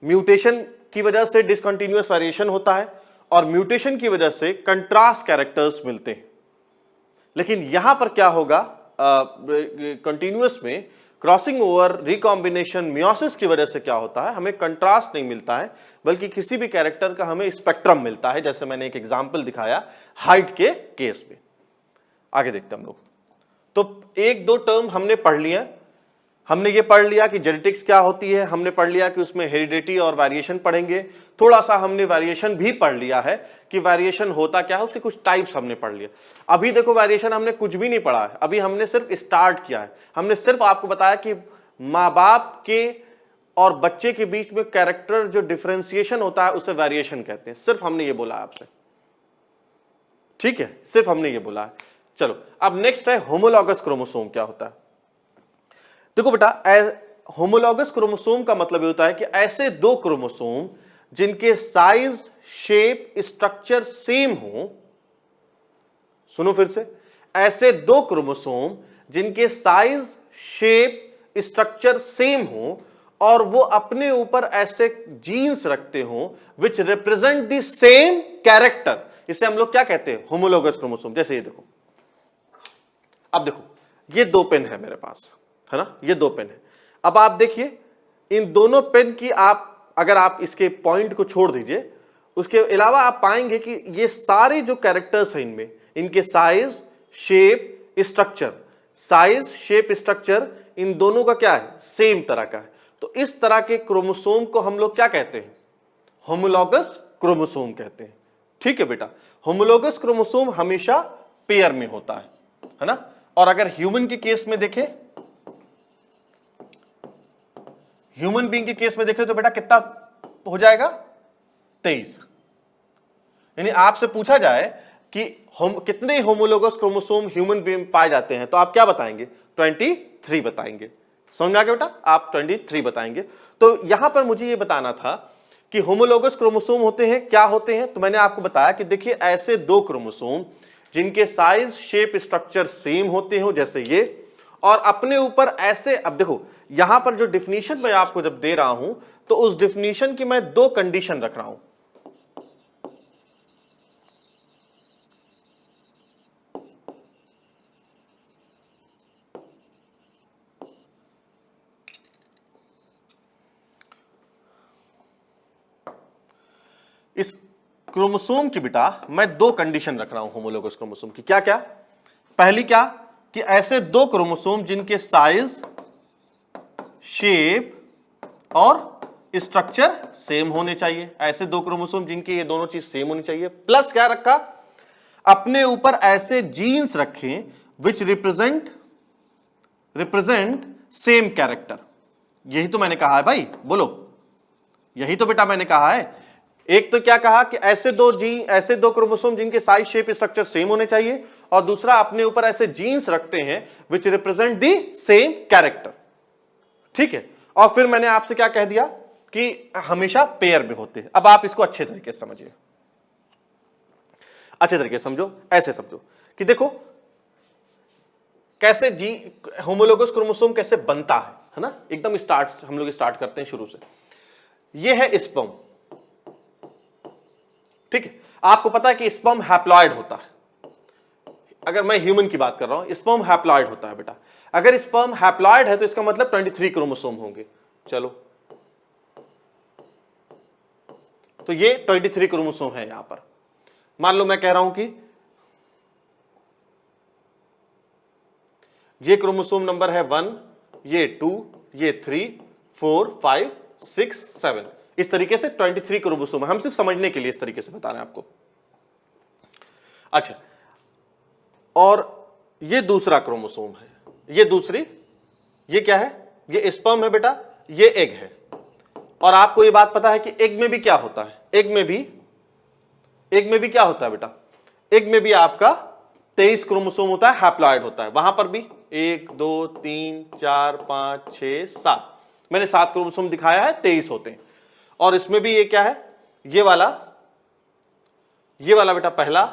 म्यूटेशन की वजह से डिसकंटिन्यूअस वेरिएशन होता है, और म्यूटेशन की वजह से कंट्रास्ट कैरेक्टर्स मिलते हैं। लेकिन यहां पर क्या होगा, कंटिन्यूअस में क्रॉसिंग ओवर, रिकॉम्बिनेशन, मियोसिस की वजह से क्या होता है, हमें कंट्रास्ट नहीं मिलता है, बल्कि किसी भी कैरेक्टर का हमें स्पेक्ट्रम मिलता है, जैसे मैंने एक एग्जांपल दिखाया हाइट के केस में। आगे देखते हैं हम लोग। तो एक दो टर्म हमने पढ़ लिया, हमने ये पढ़ लिया कि जेनेटिक्स क्या होती है, हमने पढ़ लिया कि उसमें हेरिडिटी और वेरिएशन पढ़ेंगे, थोड़ा सा हमने वेरिएशन भी पढ़ लिया है कि वेरिएशन होता क्या है, उसके कुछ टाइप्स हमने पढ़ लिया। अभी देखो वेरिएशन हमने कुछ भी नहीं पढ़ा है, अभी हमने सिर्फ स्टार्ट किया है। हमने सिर्फ आपको बताया कि माँ बाप के और बच्चे के बीच में कैरेक्टर जो डिफरेंशिएशन होता है उसे वेरिएशन कहते हैं, सिर्फ हमने ये बोला आपसे, ठीक है, सिर्फ हमने ये बोला है। चलो अब नेक्स्ट है होमोलॉगस क्रोमोसोम क्या होता है। देखो बेटा, होमोलॉगस क्रोमोसोम का मतलब ये होता है कि ऐसे दो क्रोमोसोम जिनके साइज, शेप, स्ट्रक्चर सेम हो। सुनो फिर से, ऐसे दो क्रोमोसोम जिनके साइज, शेप, स्ट्रक्चर सेम हो और वो अपने ऊपर ऐसे जीन्स रखते हो which represent the same character, इसे हम लोग क्या कहते हैं, होमोलॉगस क्रोमोसोम। जैसे ये देखो, अब देखो ये दो पेन है मेरे पास, है ना, ये दो पेन है। अब आप देखिए इन दोनों पेन की आप अगर आप इसके पॉइंट को छोड़ दीजिए, उसके अलावा आप पाएंगे कि ये सारे जो कैरेक्टर्स हैं इनमें, इनके size, shape, structure, size, shape, structure in दोनों का क्या है, सेम तरह का है। तो इस तरह के क्रोमोसोम को हम लोग क्या कहते हैं, होमोलॉगस क्रोमोसोम कहते हैं। ठीक है बेटा, होमोलॉगस क्रोमोसोम हमेशा पेयर में होता है ना। और अगर ह्यूमन के केस में देखें, ह्यूमन बीइंग के केस में देखें तो बेटा कितना हो जाएगा, 23। यानी आपसे पूछा जाए कि कितने होमोलोगस क्रोमोसोम ह्यूमन बीइंग पाए जाते हैं, तो आप क्या बताएंगे, 23 बताएंगे। समझ में आ गया बेटा, आप 23 बताएंगे। तो यहां पर मुझे ये बताना था कि होमोलोगस क्रोमोसोम होते हैं क्या होते हैं। तो मैंने आपको बताया कि देखिए ऐसे दो क्रोमोसोम जिनके साइज, शेप, स्ट्रक्चर सेम होते हो, जैसे ये, और अपने ऊपर ऐसे, अब देखो यहां पर जो डिफिनीशन मैं आपको जब दे रहा हूं तो उस डिफिनीशन की मैं दो कंडीशन रख रहा हूं। इस क्रोमोसोम की बेटा मैं दो कंडीशन रख रहा हूं होमोलोगस क्रोमोसोम की। क्या क्या, पहली क्या कि ऐसे दो क्रोमोसोम जिनके साइज, शेप और स्ट्रक्चर सेम होने चाहिए। ऐसे दो क्रोमोसोम जिनके ये दोनों चीज सेम होनी चाहिए। प्लस क्या रखा, अपने ऊपर ऐसे जीन्स रखें विच रिप्रेजेंट सेम कैरेक्टर। यही तो मैंने कहा है भाई, बोलो, यही तो बेटा मैंने कहा है। एक तो क्या कहा कि ऐसे दो क्रोमोसोम जिनके साइज, शेप, स्ट्रक्चर सेम होने चाहिए, और दूसरा अपने ऊपर ऐसे जीन्स रखते हैं which represent the same character. ठीक है, और फिर मैंने आपसे क्या कह दिया कि हमेशा पेयर में होते हैं। अब आप इसको अच्छे तरीके से समझिए, अच्छे तरीके से समझो, ऐसे समझो कि देखो कैसे होमोलोगस क्रोमोसोम कैसे बनता है ना। एकदम हम लोग स्टार्ट करते हैं शुरू से। ये है स्पर्म, ठीक है। आपको पता है कि स्पर्म हैप्लॉइड होता है। अगर मैं ह्यूमन की बात कर रहा हूं, स्पर्म हैप्लॉइड होता है बेटा। अगर स्पर्म हैप्लॉइड है तो इसका मतलब 23 क्रोमोसोम होंगे। चलो, तो ये 23 क्रोमोसोम है यहां पर। मान लो मैं कह रहा हूं कि ये क्रोमोसोम नंबर है 1, ये 2, ये 3, 4, 5, 6, 7, इस तरीके से 23 क्रोमोसोम है। हम सिर्फ समझने के लिए इस तरीके से बता रहे हैं आपको। अच्छा, और ये दूसरा क्रोमोसोम है, ये दूसरी, ये क्या है, ये स्पर्म है बेटा, ये एग है। और आपको ये बात पता है कि एग में भी क्या होता है, एग में भी क्या होता है बेटा, एग में भी आपका 23 क्रोमोसोम होता है, हैप्लॉइड होता है। वहां पर भी 1, 2, 3, 4, 5, 6, 7, मैंने 7 क्रोमोसोम दिखाया है, 23 होते हैं। और इसमें भी ये क्या है, ये वाला बेटा पहला,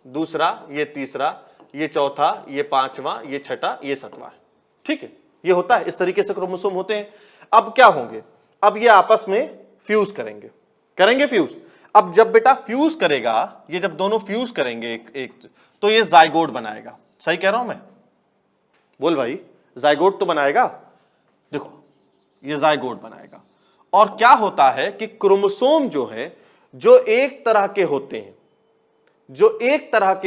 दूसरा, ये तीसरा, ये चौथा, ये पांचवा, ये छठा, ये सातवां है। ठीक है, ये होता है, इस तरीके से क्रोमोसोम होते हैं। अब क्या होंगे, अब ये आपस में फ्यूज करेंगे फ्यूज। अब जब बेटा फ्यूज करेगा, ये जब दोनों फ्यूज करेंगे एक तो ये जाइगोट बनाएगा। सही कह रहा हूं मैं, बोल भाई, जाइगोट तो बनाएगा। देखो ये जाइगोट बनाएगा। और क्या होता है कि क्रोमोसोम जो है, जो एक तरह के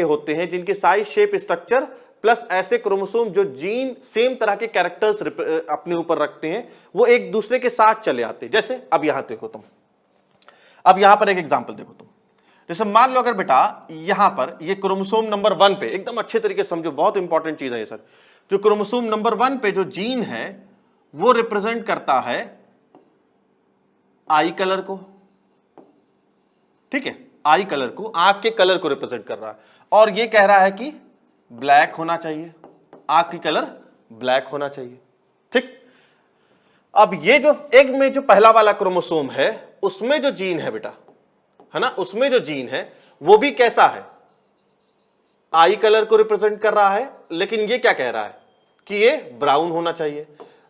होते हैं जिनके साइज, शेप, स्ट्रक्चर प्लस ऐसे क्रोमोसोम जो जीन सेम तरह के कैरेक्टर्स अपने ऊपर रखते हैं, वो एक दूसरे के साथ चले आते हैं। जैसे अब यहां देखो तुम, अब यहां पर एक एग्जांपल देखो तुम, जैसे मान लो अगर बेटा यहां पर ये क्रोमोसोम नंबर 1 पे, एकदम अच्छे तरीके से समझो, बहुत इंपॉर्टेंट चीज है ये सर, जो क्रोमोसोम नंबर 1 पे जो जीन है वो रिप्रेजेंट करता है आई कलर को, ठीक है, आई कलर को, आंख के कलर को रिप्रेजेंट कर रहा है, और ये कह रहा है कि ब्लैक होना चाहिए, आंख की कलर ब्लैक होना चाहिए, ठीक। अब ये जो एग में जो पहला वाला क्रोमोसोम है उसमें जो जीन है बेटा, है ना, उसमें जो जीन है वो भी कैसा है, आई कलर को रिप्रेजेंट कर रहा है, लेकिन ये क्या कह रहा है कि ये ब्राउन होना चाहिए।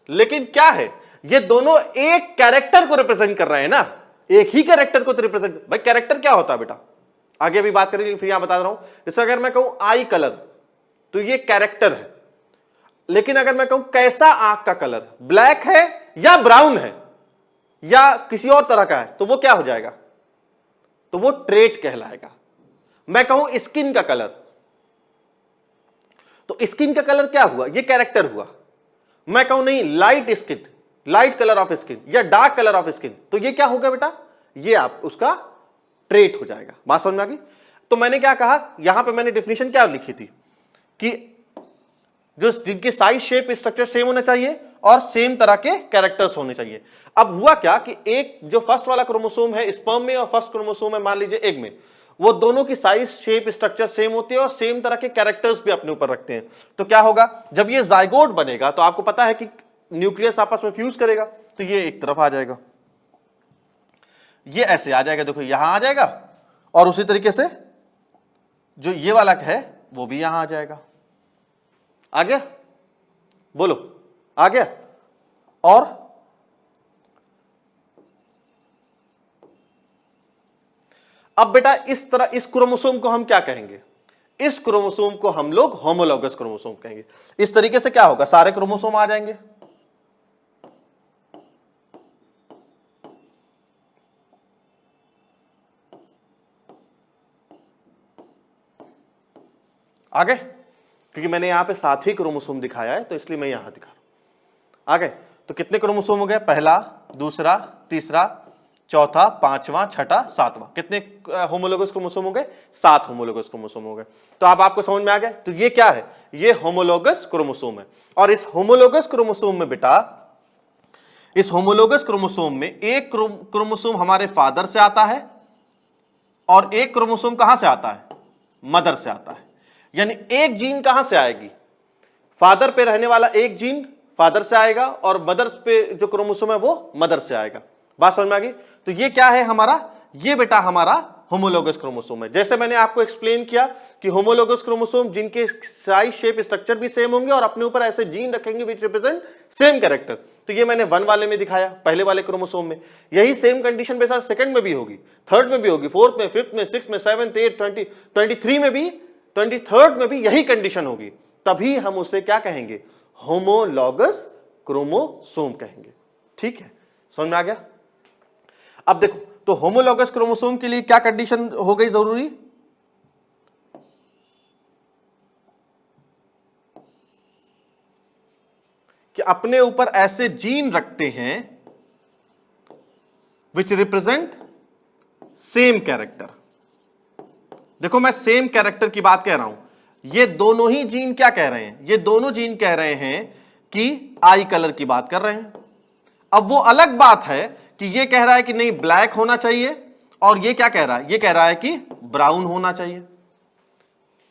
लेकिन क्या है, ये दोनों एक कैरेक्टर को रिप्रेजेंट कर रहे हैं ना, एक ही कैरेक्टर को तो रिप्रेजेंट, भाई कैरेक्टर क्या होता है बेटा, आगे अभी बात करेंगे, फिर यहां बता रहा हूं। जैसे अगर मैं कहूं आई कलर, तो ये कैरेक्टर है, लेकिन अगर मैं कहूं कैसा आंख का कलर, ब्लैक है या ब्राउन है या किसी और तरह का है, तो वो क्या हो जाएगा, तो वो ट्रेट कहलाएगा। मैं कहूं स्किन का कलर, तो स्किन का कलर क्या हुआ, ये कैरेक्टर हुआ। मैं कहूं नहीं light skin, light colour of skin या डार्क कलर ऑफ स्किन, तो ये क्या होगा बेटा, ये आप उसका ट्रेट हो जाएगा। बात समझ में आ गई। तो मैंने क्या कहा, यहां पे मैंने डेफिनेशन क्या लिखी थी कि जो जिनके साइज, शेप, स्ट्रक्चर सेम होना चाहिए और सेम तरह के कैरेक्टर्स होने चाहिए। अब हुआ क्या कि एक जो फर्स्ट वाला क्रोमोसोम है स्पर्म में और फर्स्ट क्रोमोसोम है मान लीजिए एग में, वो दोनों की साइज, शेप, स्ट्रक्चर सेम होती है और सेम तरह के कैरेक्टर्स भी अपने ऊपर रखते हैं। तो क्या होगा, जब ये जाइगोट बनेगा तो आपको पता है कि न्यूक्लियस आपस में फ्यूज करेगा, तो ये एक तरफ आ जाएगा, ये ऐसे आ जाएगा, देखो यहां आ जाएगा, और उसी तरीके से जो ये वाला है वो भी यहां आ जाएगा। आ गया, बोलो आ गया। और अब बेटा इस तरह इस क्रोमोसोम को हम क्या कहेंगे, इस क्रोमोसोम को हम लोग होमोलॉगस क्रोमोसोम कहेंगे। इस तरीके से क्या होगा, सारे क्रोमोसोम आ जाएंगे, आगे, क्योंकि मैंने यहां पे साथ ही क्रोमोसोम दिखाया है तो इसलिए मैं यहां दिखा रहा हूं। आगे तो कितने क्रोमोसोम हो गए, पहला, दूसरा, तीसरा, चौथा, पांचवा, छठा, सातवां, कितने होमोलोगस क्रोमोसोम हो गए, 7 होमोलोगस क्रोमोसोम हो गए। तो अब आपको समझ में आ गया, तो ये क्या है, ये होमोलोगस क्रोमोसोम है। और इस होमोलोगस क्रोमोसोम में बेटा, इस होमोलोगस क्रोमोसोम में एक क्रोमोसोम हमारे फादर से आता है और एक क्रोमोसोम कहां से आता है, मदर से आता है। यानी एक जीन कहां से आएगी, फादर पे रहने वाला एक जीन फादर से आएगा और मदर पे जो क्रोमोसोम है वो मदर से आएगा। बात समझ में आ गई। तो ये क्या है हमारा, ये बेटा हमारा होमोलोगस क्रोमोसोम है। जैसे मैंने आपको एक्सप्लेन किया कि होमोलोगस क्रोमोसोम जिनके साइज, शेप, स्ट्रक्चर भी सेम होंगे और अपने ऊपर ऐसे जीन रखेंगे विच रिप्रेजेंट सेम कैरेक्टर। तो ये मैंने 1 वाले में दिखाया, पहले वाले क्रोमोसोम में। यही सेम कंडीशन बेटा सेकंड में भी होगी, थर्ड में भी होगी, फोर्थ में, फिफ्थ में, सिक्स्थ में, सेवंथ, 8, 20, 23 में भी, 23rd में भी यही कंडीशन होगी। तभी हम उसे क्या कहेंगे, होमोलॉगस क्रोमोसोम कहेंगे। ठीक है, समझ में आ गया। अब देखो, तो होमोलॉगस क्रोमोसोम के लिए क्या कंडीशन हो गई जरूरी, कि अपने ऊपर ऐसे जीन रखते हैं विच रिप्रेजेंट सेम कैरेक्टर। देखो मैं सेम कैरेक्टर की बात कह रहा हूं, ये दोनों ही जीन क्या कह रहे हैं, ये दोनों जीन कह रहे हैं कि आई कलर की बात कर रहे हैं। अब वो अलग बात है कि ये कह रहा है कि नहीं ब्लैक होना चाहिए, और ये क्या कह रहा है, ये कह रहा है कि ब्राउन होना चाहिए।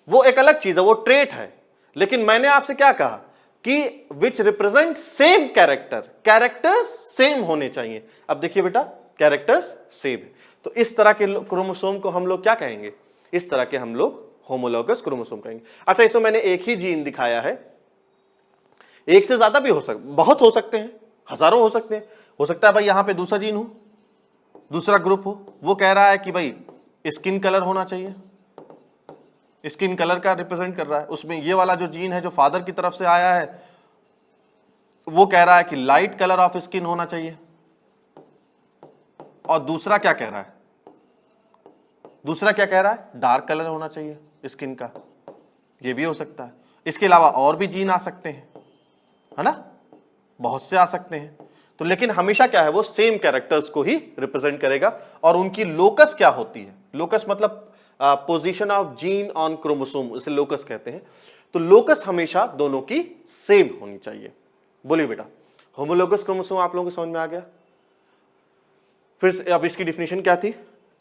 वो एक अलग चीज है, वो ट्रेट है। लेकिन मैंने आपसे क्या कहा कि which represent same character, characters same होने चाहिए। अब देखिए बेटा, कैरेक्टर्स सेम है, तो इस तरह के क्रोमोसोम को हम लोग क्या कहेंगे, इस तरह के हम लोग होमोलॉगस क्रोमोसोम कहेंगे। अच्छा, इसमें मैंने एक ही जीन दिखाया है, एक से ज्यादा भी हो सकते, बहुत हो सकते हैं, हजारों हो सकते हैं। हो सकता है भाई यहां पे दूसरा जीन हो, दूसरा ग्रुप हो, वो कह रहा है कि भाई स्किन कलर होना चाहिए, स्किन कलर का रिप्रेजेंट कर रहा है। उसमें ये वाला जो जीन है जो फादर की तरफ से आया है वो कह रहा है कि लाइट कलर ऑफ स्किन होना चाहिए, और दूसरा क्या कह रहा है, दूसरा क्या कह रहा है, डार्क कलर होना चाहिए स्किन का। ये भी हो सकता है। इसके अलावा और भी जीन आ सकते हैं, है ना, बहुत से आ सकते हैं। तो लेकिन हमेशा क्या है, वो सेम कैरेक्टर्स को ही रिप्रेजेंट करेगा। और उनकी लोकस क्या होती है, लोकस मतलब position of gene on chromosome, उसे लोकस कहते हैं। तो लोकस हमेशा दोनों की सेम होनी चाहिए। बोलिए बेटा, होमोलोगस क्रोमोसोम आप लोगों को समझ में आ गया। फिर अब इसकी डिफिनेशन क्या थी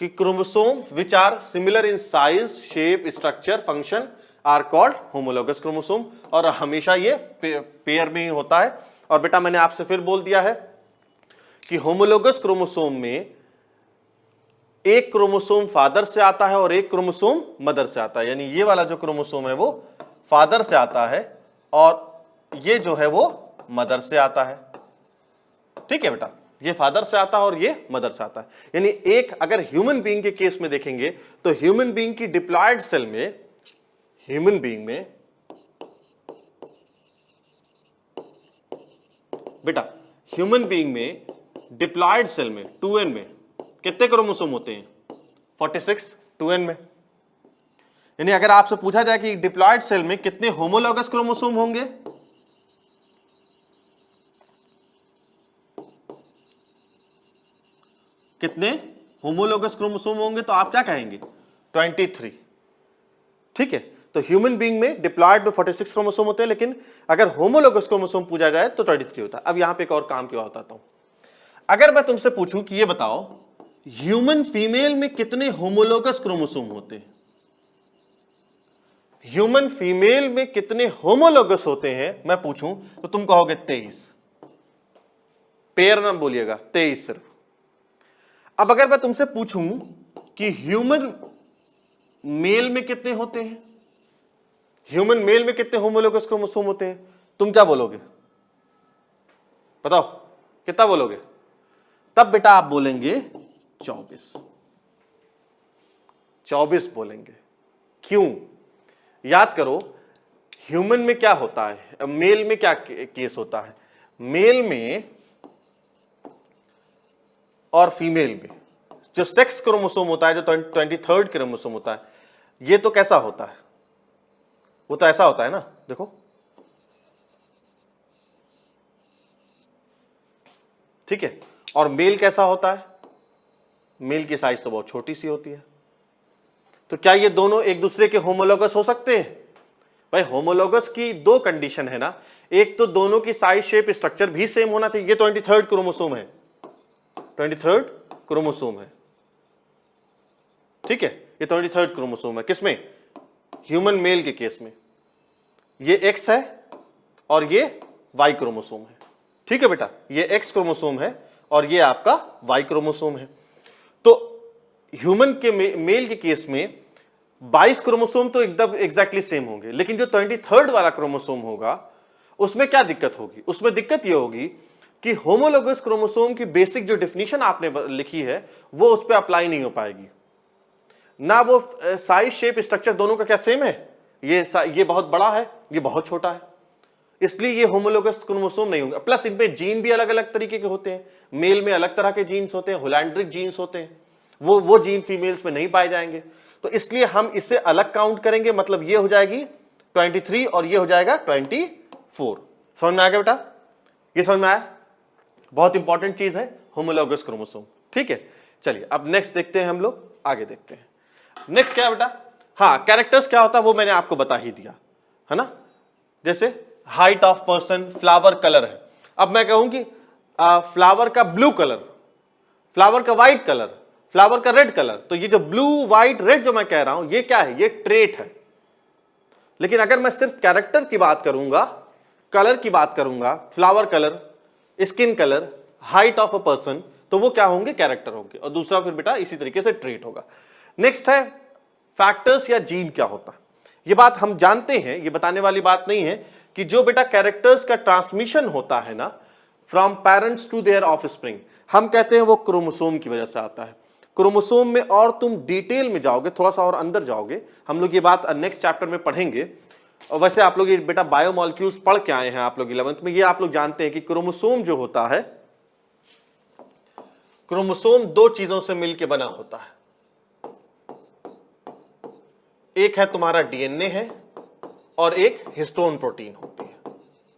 कि chromosome which are similar in size, shape, structure, function are called homologous chromosome. और हमेशा ये पेयर में ही होता है। और बेटा मैंने आपसे फिर बोल दिया है कि होमोलोगस क्रोमोसोम में एक क्रोमोसोम फादर से आता है और एक क्रोमोसोम मदर से आता है। यानी ये वाला जो क्रोमोसोम है वो फादर से आता है और ये जो है वो मदर से आता है। ठीक है बेटा, ये फादर से आता है और ये मदर से आता है। यानी एक अगर ह्यूमन बीइंग के केस में देखेंगे तो ह्यूमन बीइंग की डिप्लॉयड सेल में, ह्यूमन बीइंग में बेटा, ह्यूमन बीइंग में डिप्लॉयड सेल में 2n में कितने क्रोमोसोम होते हैं, 46 2n में। यानी अगर आपसे पूछा जाए कि डिप्लॉयड सेल में कितने होमोलोगस क्रोमोसोम होंगे, कितने होमोलोगस क्रोमोसोम होंगे, तो आप क्या कहेंगे, 23। ठीक है, तो ह्यूमन बीइंग में डिप्लॉयड में 46 क्रोमोसोम होते हैं, लेकिन अगर होमोलोगस क्रोमोसोम पूछा जाए तो 23 होता है। अब यहां पे एक और काम की बात बताता हूं। अगर मैं तुमसे पूछूं कि ये बताओ ह्यूमन फीमेल में कितने होमोलोगस क्रोमोसोम होते हैं, ह्यूमन फीमेल में कितने होमोलोगस होते हैं मैं पूछूं तो तुम कहोगे 23। पेयर ना बोलिएगा, 23 सिर्फ। अब अगर मैं तुमसे पूछूं कि ह्यूमन मेल में कितने होते हैं, ह्यूमन मेल में कितने होमोलोगस क्रोमोसोम होते हैं, तुम क्या बोलोगे, बताओ कितना बोलोगे। तब बेटा आप बोलेंगे 24। 24 बोलेंगे। क्यों, याद करो ह्यूमन में क्या होता है, मेल में क्या केस होता है, मेल में और फीमेल में जो सेक्स क्रोमोसोम होता है, जो 23rd क्रोमोसोम होता है, ये तो कैसा होता है, वो तो ऐसा होता है ना, देखो ठीक है। और मेल कैसा होता है, मेल की साइज तो बहुत छोटी सी होती है। तो क्या ये दोनों एक दूसरे के होमोलोगस हो सकते हैं? भाई होमोलोगस की दो कंडीशन है ना, एक तो दोनों की साइज, शेप, स्ट्रक्चर भी सेम होना चाहिए। ये 23rd क्रोमोसोम है, 23rd क्रोमोसोम है, ठीक है, ये 23rd क्रोमोसोम है किसमें, ह्यूमन मेल के केस में। ये एक्स है और ये वाई क्रोमोसोम है। ठीक है बेटा, ये एक्स क्रोमोसोम है और ये आपका वाई क्रोमोसोम है। तो ह्यूमन के मेल के केस में 22 क्रोमोसोम तो एकदम एग्जैक्टली सेम होंगे, लेकिन जो 23rd वाला क्रोमोसोम होगा उसमें क्या दिक्कत होगी, उसमें दिक्कत ये होगी कि होमोलोगस क्रोमोसोम की बेसिक जो डेफिनेशन आपने लिखी है वो उस पर अप्लाई नहीं हो पाएगी ना। वो साइज, शेप, स्ट्रक्चर दोनों का क्या सेम है, ये बहुत बड़ा है, ये बहुत छोटा है, इसलिए ये होमोलोगस क्रोमोसोम नहीं होंगे। प्लस इनमें जीन भी अलग अलग तरीके के होते हैं, मेल में अलग तरह के जीन्स होते हैं, होलैंड्रिक जीन्स होते हैं, वो जीन फीमेल्स में नहीं पाए जाएंगे। तो इसलिए हम इसे अलग काउंट करेंगे, मतलब ये हो जाएगी 23 और ये हो जाएगा 24। समझ में आ गया बेटा, ये समझ में आया, बहुत इंपॉर्टेंट चीज है होमोलोगस क्रोमोसोम। ठीक है, चलिए अब नेक्स्ट देखते हैं, हम लोग आगे देखते हैं। नेक्स्ट क्या है बेटा, हाँ कैरेक्टर्स क्या होता है वो मैंने आपको बता ही दिया है ना। जैसे height of person, flower colour है। अब मैं कहूं कि फ्लावर का ब्लू कलर, फ्लावर का व्हाइट कलर, फ्लावर का रेड कलर, तो ये जो ब्लू, व्हाइट, रेड जो मैं कह रहा हूं ये क्या है, ये ट्रेट है। लेकिन अगर मैं सिर्फ कैरेक्टर की बात करूंगा, कलर की बात करूंगा, flower colour, skin colour, height of a person, तो वो क्या होंगे, कैरेक्टर होंगे, और दूसरा फिर बेटा इसी तरीके से ट्रेट होगा। नेक्स्ट है फैक्टर्स या जीन क्या होता है। ये बात हम जानते हैं, ये बताने वाली बात नहीं है कि जो बेटा कैरेक्टर्स का ट्रांसमिशन होता है ना from parents to their offspring, हम कहते हैं वो क्रोमोसोम की वजह से आता है। क्रोमोसोम में और तुम डिटेल में जाओगे, थोड़ा सा और अंदर जाओगे, हम लोग ये बात नेक्स्ट चैप्टर में पढ़ेंगे। और वैसे आप लोग ये बेटा बायोमॉलिक्यूल्स पढ़ के आए हैं आप लोग 11th में, ये आप लोग जानते हैं कि क्रोमोसोम जो होता है, क्रोमोसोम दो चीजों से मिलकर बना होता है। एक है तुम्हारा डीएनए है और एक हिस्टोन प्रोटीन होती है।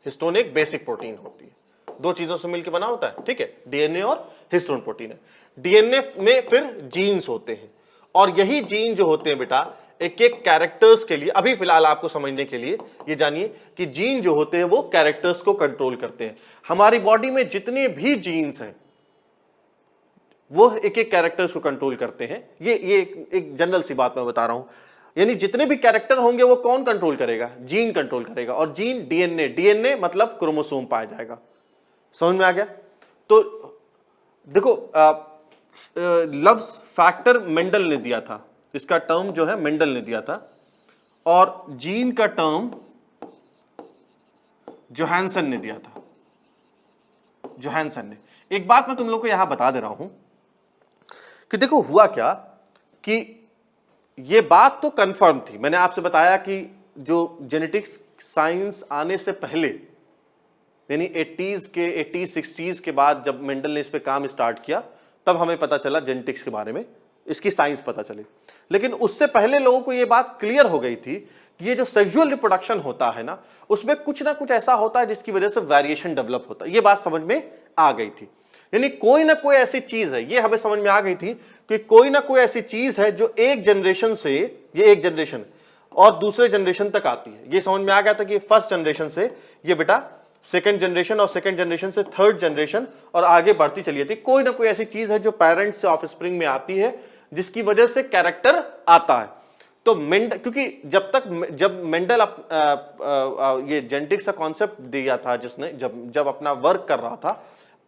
हिस्टोन एक बेसिक प्रोटीन होती है, दो चीजों से मिलकर बना होता है, ठीक है, डीएनए और हिस्टोन प्रोटीन है। डीएनए में फिर जीन्स होते हैं और यही जीन जो होते हैं बेटा एक एक कैरेक्टर्स के लिए, अभी फिलहाल आपको समझने के लिए ये जानिए कि जीन जो होते हैं वो कैरेक्टर्स को कंट्रोल करते हैं। हमारी बॉडी में जितने भी जीन्स हैं वो एक एक कैरेक्टर्स को कंट्रोल करते हैं। ये एक जनरल सी बात मैं बता रहा हूं, यानी जितने भी कैरेक्टर होंगे वो कौन कंट्रोल करेगा? जीन कंट्रोल करेगा। और जीन डीएनए, डीएनए मतलब क्रोमोसोम पाया जाएगा। समझ में आ गया? तो देखो लव्स फैक्टर मेंडल ने दिया था, इसका टर्म जो है मेंडल ने दिया था, और जीन का टर्म जोहानसन ने दिया था। जोहानसन ने। एक बात मैं तुम लोग को यहां बता दे रहा हूं कि देखो हुआ क्या कि ये बात तो कंफर्म थी। मैंने आपसे बताया कि जो जेनेटिक्स साइंस आने से पहले, यानी 80s 60s के बाद जब मेंडल ने इस पे काम स्टार्ट किया, तब हमें पता चला जेनेटिक्स के बारे में, इसकी साइंस पता चली। लेकिन उससे पहले लोगों को यह बात क्लियर हो गई थी कि ये जो सेक्सुअल रिप्रोडक्शन होता है ना, उसमें कुछ ना कुछ ऐसा होता है जिसकी वजह से वेरिएशन डेवलप होता है। ये बात समझ में आ गई थी, यानी कोई ना कोई ऐसी चीज है, ये हमें समझ में आ गई थी कि कोई ना कोई ऐसी चीज है जो एक जनरेशन से, ये एक जनरेशन और दूसरे जनरेशन तक आती है। ये समझ में आ गया था कि फर्स्ट जनरेशन से ये बेटा सेकंड जनरेशन और सेकंड जनरेशन से थर्ड जनरेशन और आगे बढ़ती चली जाती है। कोई ना कोई ऐसी चीज है जो पेरेंट्स से ऑफस्प्रिंग में आती है जिसकी वजह से कैरेक्टर आता है। तो मेंडल, क्योंकि जब मेंडल ये जेनेटिक्स का कॉन्सेप्ट दिया था, जिसने जब अपना वर्क कर रहा था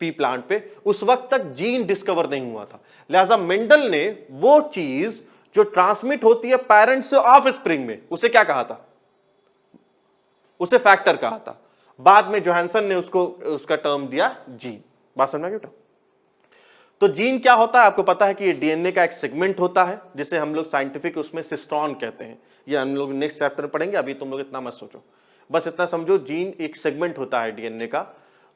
पी प्लांट पे, उस वक्त तक जीन डिस्कवर नहीं हुआ था। लिहाजा मेंडल ने वो चीज जो ट्रांसमिट होती है पेरेंट्स से ऑफस्प्रिंग में, उसे क्या कहा था? उसे फैक्टर कहा था। बाद में जोहानसन ने उसका टर्म दिया जीन। बात समझना बेटा? तो जीन क्या होता है आपको पता है कि ये डीएनए का एक सेगमेंट होता है जिसे हम लोग साइंटिफिक उसमें सिस्ट्रॉन कहते हैं। ये हम लोग नेक्स्ट चैप्टर में पढ़ेंगे, अभी तुम लोग इतना मत सोचो, बस इतना समझो जीन एक सेगमेंट होता है डीएनए का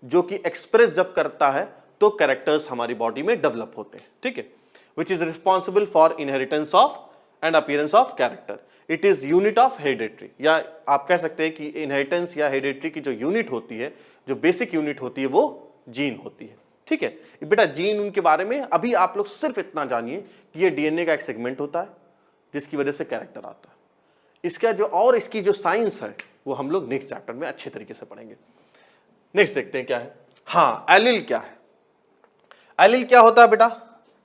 जो कि एक्सप्रेस जब करता है तो कैरेक्टर्स हमारी बॉडी में डेवलप होते हैं, ठीक है, which is responsible for inheritance of and appearance of character. It is unit of hereditary, या आप कह सकते हैं कि इनहेरिटेंस या हेरिडिटरी की जो यूनिट होती है, जो बेसिक यूनिट होती है, वो जीन होती है, ठीक है। बेटा जीन उनके बारे में अभी आप लोग सिर्फ इतना जानिए कि ये डीएनए का एक सेगमेंट होता है जिसकी वजह से कैरेक्टर आता है। इसका जो और इसकी जो साइंस है वो हम लोग नेक्स्ट चैप्टर में अच्छे तरीके से पढ़ेंगे। नेक्स्ट देखते हैं क्या है। हाँ, एलील क्या है? एलील क्या होता है बेटा?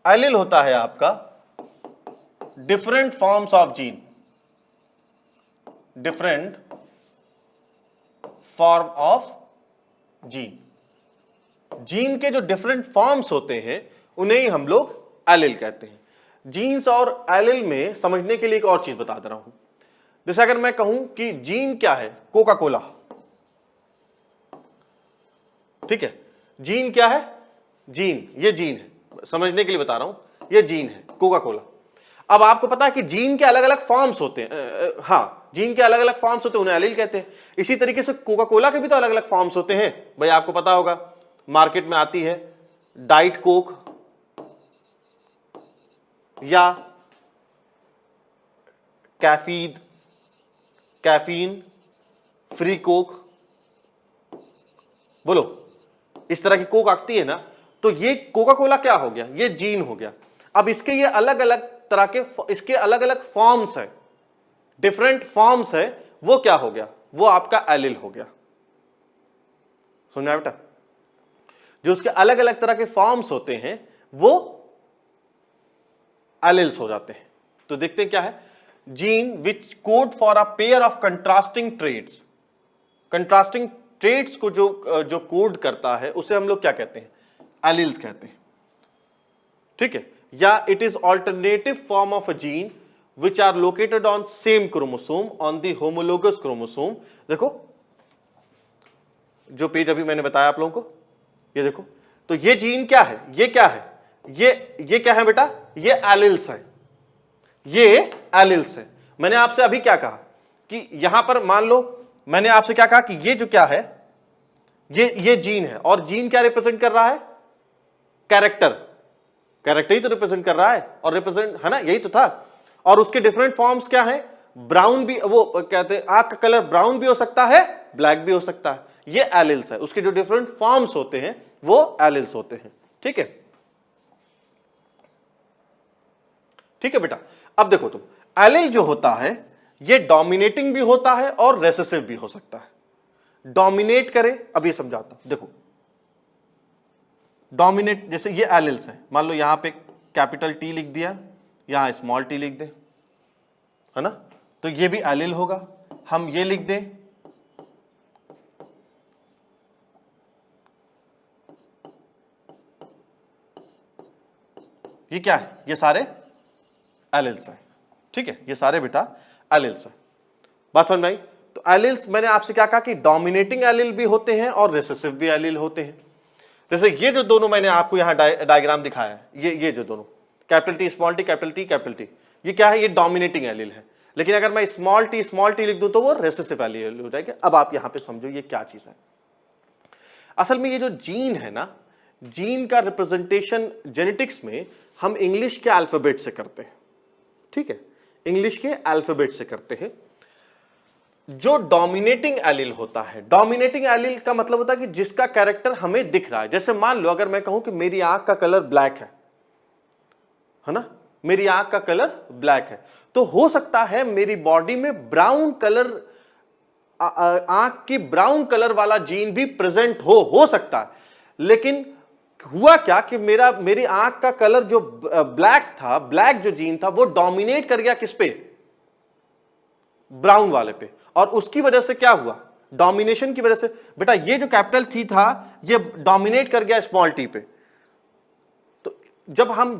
एलील होता है आपका different forms of gene, different form of gene. Gene के जो डिफरेंट फॉर्म्स होते हैं उन्हें ही हम लोग एलील कहते हैं। जीन्स और एलील में समझने के लिए एक और चीज बता दे रहा हूं। जैसे अगर मैं कहूं कि जीन क्या है? कोका कोला, ठीक है। जीन क्या है? जीन, ये जीन है, समझने के लिए बता रहा हूं, ये जीन है कोका कोला। अब आपको पता है कि जीन के अलग अलग फॉर्म्स होते हैं, हाँ, जीन के अलग अलग फॉर्म्स होते हैं, उन्हें एलील कहते हैं। इसी तरीके से कोका कोला के भी तो अलग अलग फॉर्म्स होते हैं भाई, आपको पता होगा, मार्केट में आती है डाइट कोक या कैफीन फ्री कोक, बोलो, इस तरह की कोक आती है ना। तो ये कोका कोला क्या हो गया? ये जीन हो गया। अब इसके ये अलग अलग तरह के, इसके अलग अलग फॉर्म्स है, डिफरेंट फॉर्म्स है, वो क्या हो गया? वो आपका एलील हो गया। समझा बेटा? जो उसके अलग अलग तरह के फॉर्म्स होते हैं वो एलील्स हो जाते हैं। तो देखते हैं क्या है। Gene which code for a pair of contrasting traits, contrasting traits को जो कोड करता है उसे हम लोग क्या कहते हैं? एलील्स कहते हैं, ठीक है। या it is alternative form of a gene which are located on same chromosome on the homologous chromosome. देखो जो पेज अभी मैंने बताया आप लोगों को, ये देखो, तो ये जीन क्या है? ये क्या है? ये क्या है बेटा? ये एलील्स है, ये एलील्स है। मैंने आपसे अभी क्या कहा कि यहां पर मान लो मैंने आपसे क्या कहा कि ये जो क्या है, ये जीन है, और जीन क्या रिप्रेजेंट कर रहा है? कैरेक्टर। कैरेक्टर ही तो रिप्रेजेंट कर रहा है, और रिप्रेजेंट है ना, यही तो था। और उसके डिफरेंट फॉर्म्स क्या है? ब्राउन भी, वो कहते हैं आंख का कलर ब्राउन भी हो सकता है, ब्लैक भी हो सकता है। ये एलिल्स है, उसके जो डिफरेंट फॉर्म्स होते हैं वो एलिल्स होते हैं। ठीक है, ठीक है बेटा। अब देखो तुम, एलिल जो होता है ये डोमिनेटिंग भी होता है और रेसेसिव भी हो सकता है। डोमिनेट करे, अब ये समझाता हूं। देखो डोमिनेट, जैसे ये एलिल्स है, मान लो यहां पे कैपिटल टी लिख दिया, यहां स्मॉल टी लिख दे, है ना, तो ये भी एलिल होगा। हम ये लिख दें, ये क्या है? ये सारे एलिल्स हैं। ठीक है, ये सारे बेटा एलिल्स हैं। बात समझ में आई? तो एलिल्स मैंने आपसे क्या कहा कि डोमिनेटिंग एलिल भी होते हैं और रिसेसिव भी एलिल होते हैं। जैसे ये जो दोनों मैंने आपको यहां डायग्राम दिखाया है, ये जो दोनों capital T small T capital T capital T, ये क्या है? ये डोमिनेटिंग एलिल है। लेकिन अगर मैं स्मॉल टी लिख दूं तो वो रेसेसिव एलिल हो जाएगा। अब आप यहां पे समझो ये क्या चीज है। असल में ये जो जीन है ना, जीन का रिप्रेजेंटेशन जेनेटिक्स में हम इंग्लिश के अल्फाबेट से करते हैं। ठीक है, इंग्लिश के अल्फाबेट से करते हैं। जो डोमिनेटिंग एलिल होता है, डोमिनेटिंग एलिल का मतलब होता है कि जिसका कैरेक्टर हमें दिख रहा है। जैसे मान लो अगर मैं कहूं कि मेरी आंख का कलर ब्लैक है ना, मेरी आंख का कलर ब्लैक है, तो हो सकता है मेरी बॉडी में ब्राउन कलर, आंख की ब्राउन कलर वाला जीन भी प्रेजेंट हो सकता है। लेकिन हुआ क्या कि मेरी आंख का कलर जो ब्लैक था, ब्लैक जो जीन था वो डोमिनेट कर गया किस पे? ब्राउन वाले पे। और उसकी वजह से क्या हुआ? डोमिनेशन की वजह से बेटा ये जो कैपिटल टी था ये डोमिनेट कर गया स्मॉल टी पे। तो जब हम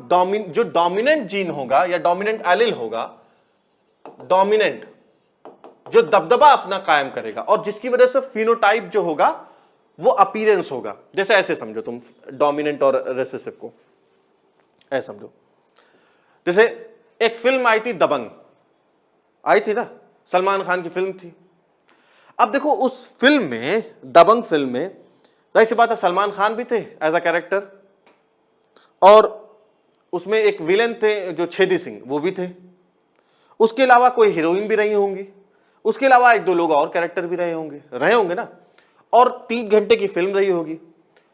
जो डोमिनेंट जीन होगा या डोमिनेंट एलिल होगा, डोमिनेंट जो दबदबा अपना कायम करेगा और जिसकी वजह से फिनोटाइप जो होगा वो अपीयरेंस होगा। जैसे ऐसे समझो तुम डोमिनेंट और रेसेसिव को, ऐसे समझो। जैसे एक फिल्म आई थी दबंग, आई थी ना, सलमान खान की फिल्म थी। अब देखो उस फिल्म में, दबंग फिल्म में, जाहिर सी बात है सलमान खान भी थे एज अ कैरेक्टर, और उसमें एक विलेन थे जो छेदी सिंह, वो भी थे। उसके अलावा कोई हीरोइन भी रही होंगी, उसके अलावा एक दो लोग और कैरेक्टर भी रहे होंगे ना, और 3 घंटे की फिल्म रही होगी।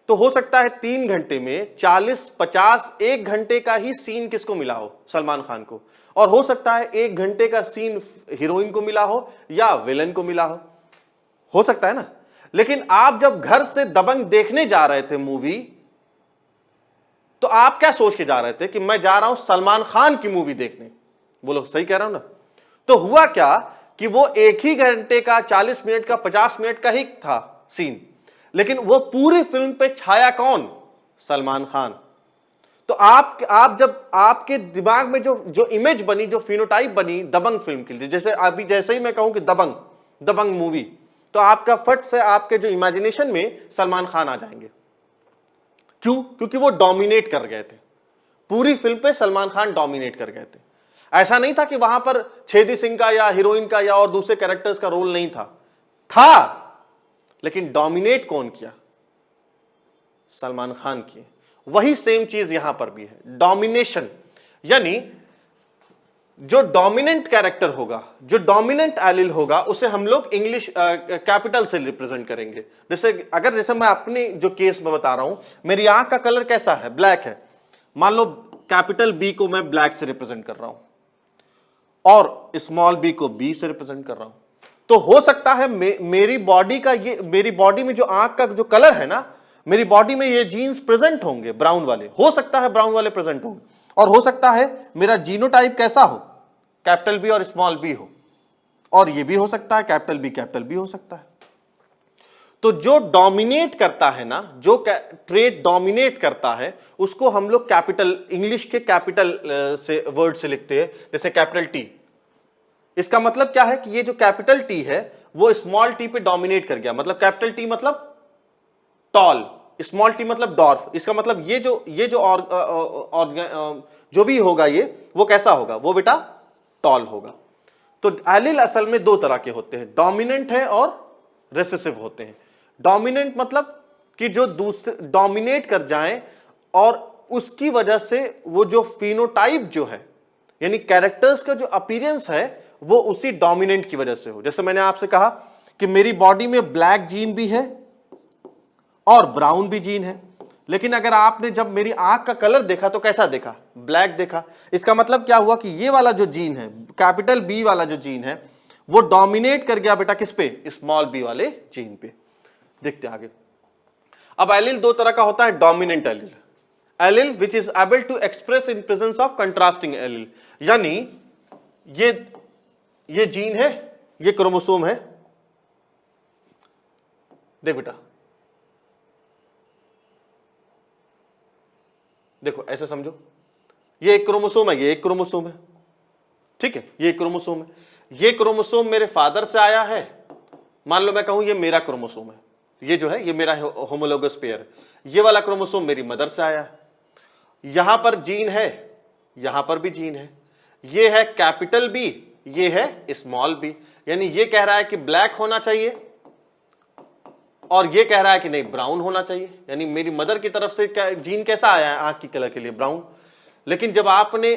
तो हो सकता है 3 घंटे में 40, 50, 1 घंटे का ही सीन किसको मिला हो? सलमान खान को। और हो सकता है 1 घंटे का सीन हीरोइन को मिला हो या विलेन को मिला हो सकता है ना। लेकिन आप जब घर से दबंग देखने जा रहे थे मूवी, तो आप क्या सोच के जा रहे थे कि मैं जा रहा हूं सलमान खान की मूवी देखने? बोलो सही कह रहा हूं ना। तो हुआ क्या कि वो 1 ही घंटे का, 40 मिनट का, 50 मिनट का ही था सीन, लेकिन वो पूरी फिल्म पे छाया कौन? सलमान खान। तो आप जब आपके दिमाग में जो इमेज बनी, जो फिनोटाइप बनी दबंग फिल्म के लिए, जैसे अभी जैसे ही मैं कहूं कि दबंग मूवी, तो आपका फट से आपके जो इमेजिनेशन में सलमान खान आ जाएंगे। क्यों? क्योंकि वो डोमिनेट कर गए थे पूरी फिल्म पे, सलमान खान डोमिनेट कर गए थे। ऐसा नहीं था कि वहां पर छेदी सिंह का या हीरोइन का या और दूसरे कैरेक्टर्स का रोल नहीं था, लेकिन डोमिनेट कौन किया? सलमान खान किए। वही सेम चीज यहां पर भी है, डोमिनेशन। यानी जो डोमिनेंट कैरेक्टर होगा, जो डोमिनेंट एलिल होगा, उसे हम लोग इंग्लिश कैपिटल से रिप्रेजेंट करेंगे। जैसे मैं अपने जो केस में बता रहा हूं, मेरी आंख का कलर कैसा है? ब्लैक है। मान लो कैपिटल बी को मैं ब्लैक से रिप्रेजेंट कर रहा हूं और स्मॉल बी को बी से रिप्रेजेंट कर रहा हूं। तो हो सकता है मेरी बॉडी में जो आंख का जो कलर है ना, मेरी बॉडी में ये जीन्स प्रेजेंट होंगे ब्राउन वाले, हो सकता है ब्राउन वाले प्रेजेंट होंगे, और हो सकता है मेरा जीनोटाइप कैसा हो? कैपिटल बी और स्मॉल बी हो, और ये भी हो सकता है कैपिटल बी हो सकता है। तो जो डोमिनेट करता है ना, जो ट्रेट डोमिनेट करता है, उसको हम लोग कैपिटल, इंग्लिश के कैपिटल से वर्ड से लिखते हैं। जैसे कैपिटल टी, इसका मतलब क्या है कि ये जो कैपिटल टी है वो स्मॉल टी पे डोमिनेट कर गया। मतलब कैपिटल टी मतलब टॉल, स्मॉल टी मतलब डॉर्फ। इसका मतलब जो भी होगा ये, वो कैसा होगा? वो बेटा टॉल होगा। तो एलिल असल में दो तरह के होते हैं, डोमिनेंट है और रिसेसिव होते हैं। डोमिनेंट मतलब कि जो दूसरे डोमिनेट कर जाएं और उसकी वजह से वो जो फिनोटाइप जो है यानी कैरेक्टर्स का जो अपीयरेंस है वो उसी डोमिनेंट की वजह से हो। जैसे मैंने आपसे कहा कि मेरी बॉडी में ब्लैक जीन भी है और ब्राउन भी जीन है, लेकिन अगर आपने जब मेरी आंख का कलर देखा तो कैसा देखा, ब्लैक देखा। इसका मतलब क्या हुआ कि ये वाला जो जीन है, कैपिटल बी वाला जो जीन है, वो डोमिनेट कर गया बेटा किस पे, स्मॉल बी वाले जीन पे। देखते आगे। अब एलिल दो तरह का होता है, dominant allele, allele which is able to express in presence of contrasting allele, यानी ये जीन है, ये क्रोमोसोम है। देख बेटा, देखो ऐसे समझो, ये एक क्रोमोसोम है, ये एक क्रोमोसोम है, ठीक है, ये एक क्रोमोसोम है। ये क्रोमोसोम मेरे फादर से आया है, मान लो मैं कहूं ये मेरा क्रोमोसोम है, ये जो है ये मेरा होमोलोगस पेयर है। ये वाला क्रोमोसोम मेरी मदर से आया है, यहां पर जीन है, यहां पर भी जीन है। ये है कैपिटल बी, ये है स्मॉल बी, यानी ये कह रहा है कि ब्लैक होना चाहिए और ये कह रहा है कि नहीं ब्राउन होना चाहिए। यानी मेरी मदर की तरफ से जीन कैसा आया है आंख की कलर के लिए, ब्राउन। लेकिन जब आपने,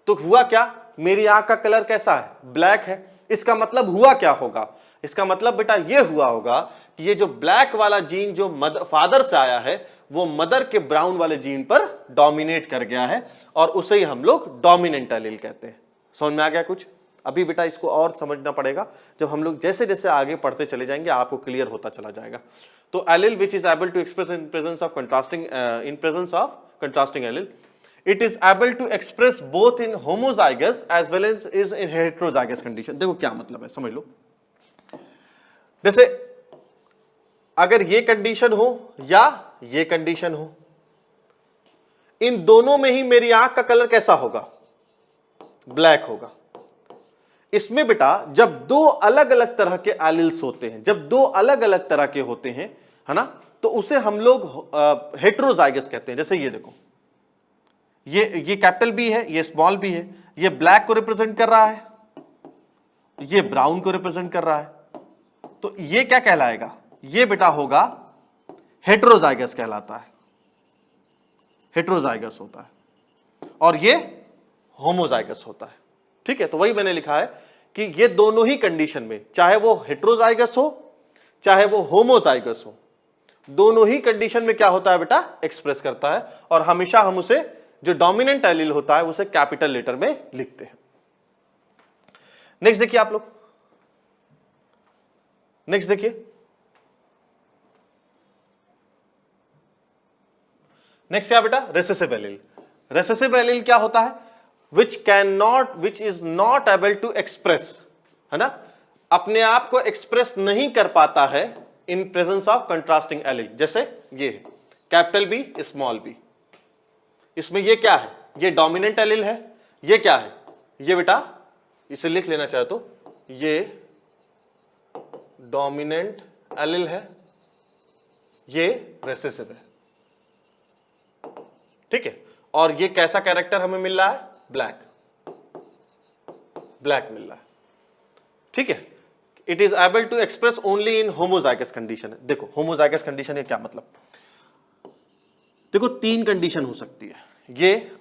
तो हुआ क्या, मेरी आंख का कलर कैसा है, ब्लैक है। इसका मतलब हुआ क्या होगा, इसका मतलब बेटा ये हुआ होगा कि ये जो ब्लैक वाला जीन जो फादर से आया है वो मदर के ब्राउन वाले जीन पर डोमिनेट कर गया है और उसे ही हम लोग डोमिनेंट एलील कहते हैं। समझ में आ गया कुछ? अभी बेटा इसको और समझना पड़ेगा, जब हम लोग जैसे जैसे आगे पढ़ते चले जाएंगे आपको क्लियर होता चला जाएगा। तो allele which is able to express in presence of contrasting allele, it is able to express both in homozygous as well as is in heterozygous condition। देखो क्या मतलब है, समझ लो। जैसे अगर ये कंडीशन हो या ये कंडीशन हो, इन दोनों में ही मेरी आंख का कलर कैसा होगा, ब्लैक होगा। इसमें बेटा जब दो अलग अलग तरह के एलिल्स होते हैं, जब दो अलग अलग तरह के होते हैं, है ना, तो उसे हम लोग हेटेरोजाइगस कहते हैं। जैसे ये देखो, ये कैपिटल बी है, ये स्मॉल बी है, ये ब्लैक को रिप्रेजेंट कर रहा है, ये ब्राउन को रिप्रेजेंट कर रहा है, तो ये क्या कहलाएगा, ये बेटा होगा हेटेरोजाइगस कहलाता है, हेटेरोजाइगस होता है, और ये होमोजाइगस होता है। ठीक है, तो वही मैंने लिखा है कि ये दोनों ही कंडीशन में, चाहे वो हेटेरोजाइगस हो चाहे वो होमोजाइगस हो, दोनों ही कंडीशन में क्या होता है बेटा, एक्सप्रेस करता है। और हमेशा हम उसे जो डोमिनेंट एलील होता है उसे कैपिटल लेटर में लिखते हैं। नेक्स्ट देखिए आप लोग, नेक्स्ट देखिए, नेक्स्ट क्या बेटा, रेसेसिव एलील। रेसेसिव एलील क्या होता है, which is not able to express, है ना, अपने आप को एक्सप्रेस नहीं कर पाता है इन प्रेजेंस ऑफ कंट्रास्टिंग एलील। जैसे ये कैपिटल बी स्मॉल बी, इसमें ये क्या है, ये डोमिनेंट एलील है, ये क्या है, ये बेटा इसे लिख लेना चाहे तो ये डोमिनेंट एलील है, ये रेसेसिव है। ठीक है, और ये कैसा कैरेक्टर हमें मिल रहा है, ब्लैक, ब्लैक मिल रहा है। ठीक है, it is able to express only in homozygous condition. देखो होमोजाइगस कंडीशन है क्या मतलब, देखो तीन कंडीशन हो सकती है, ये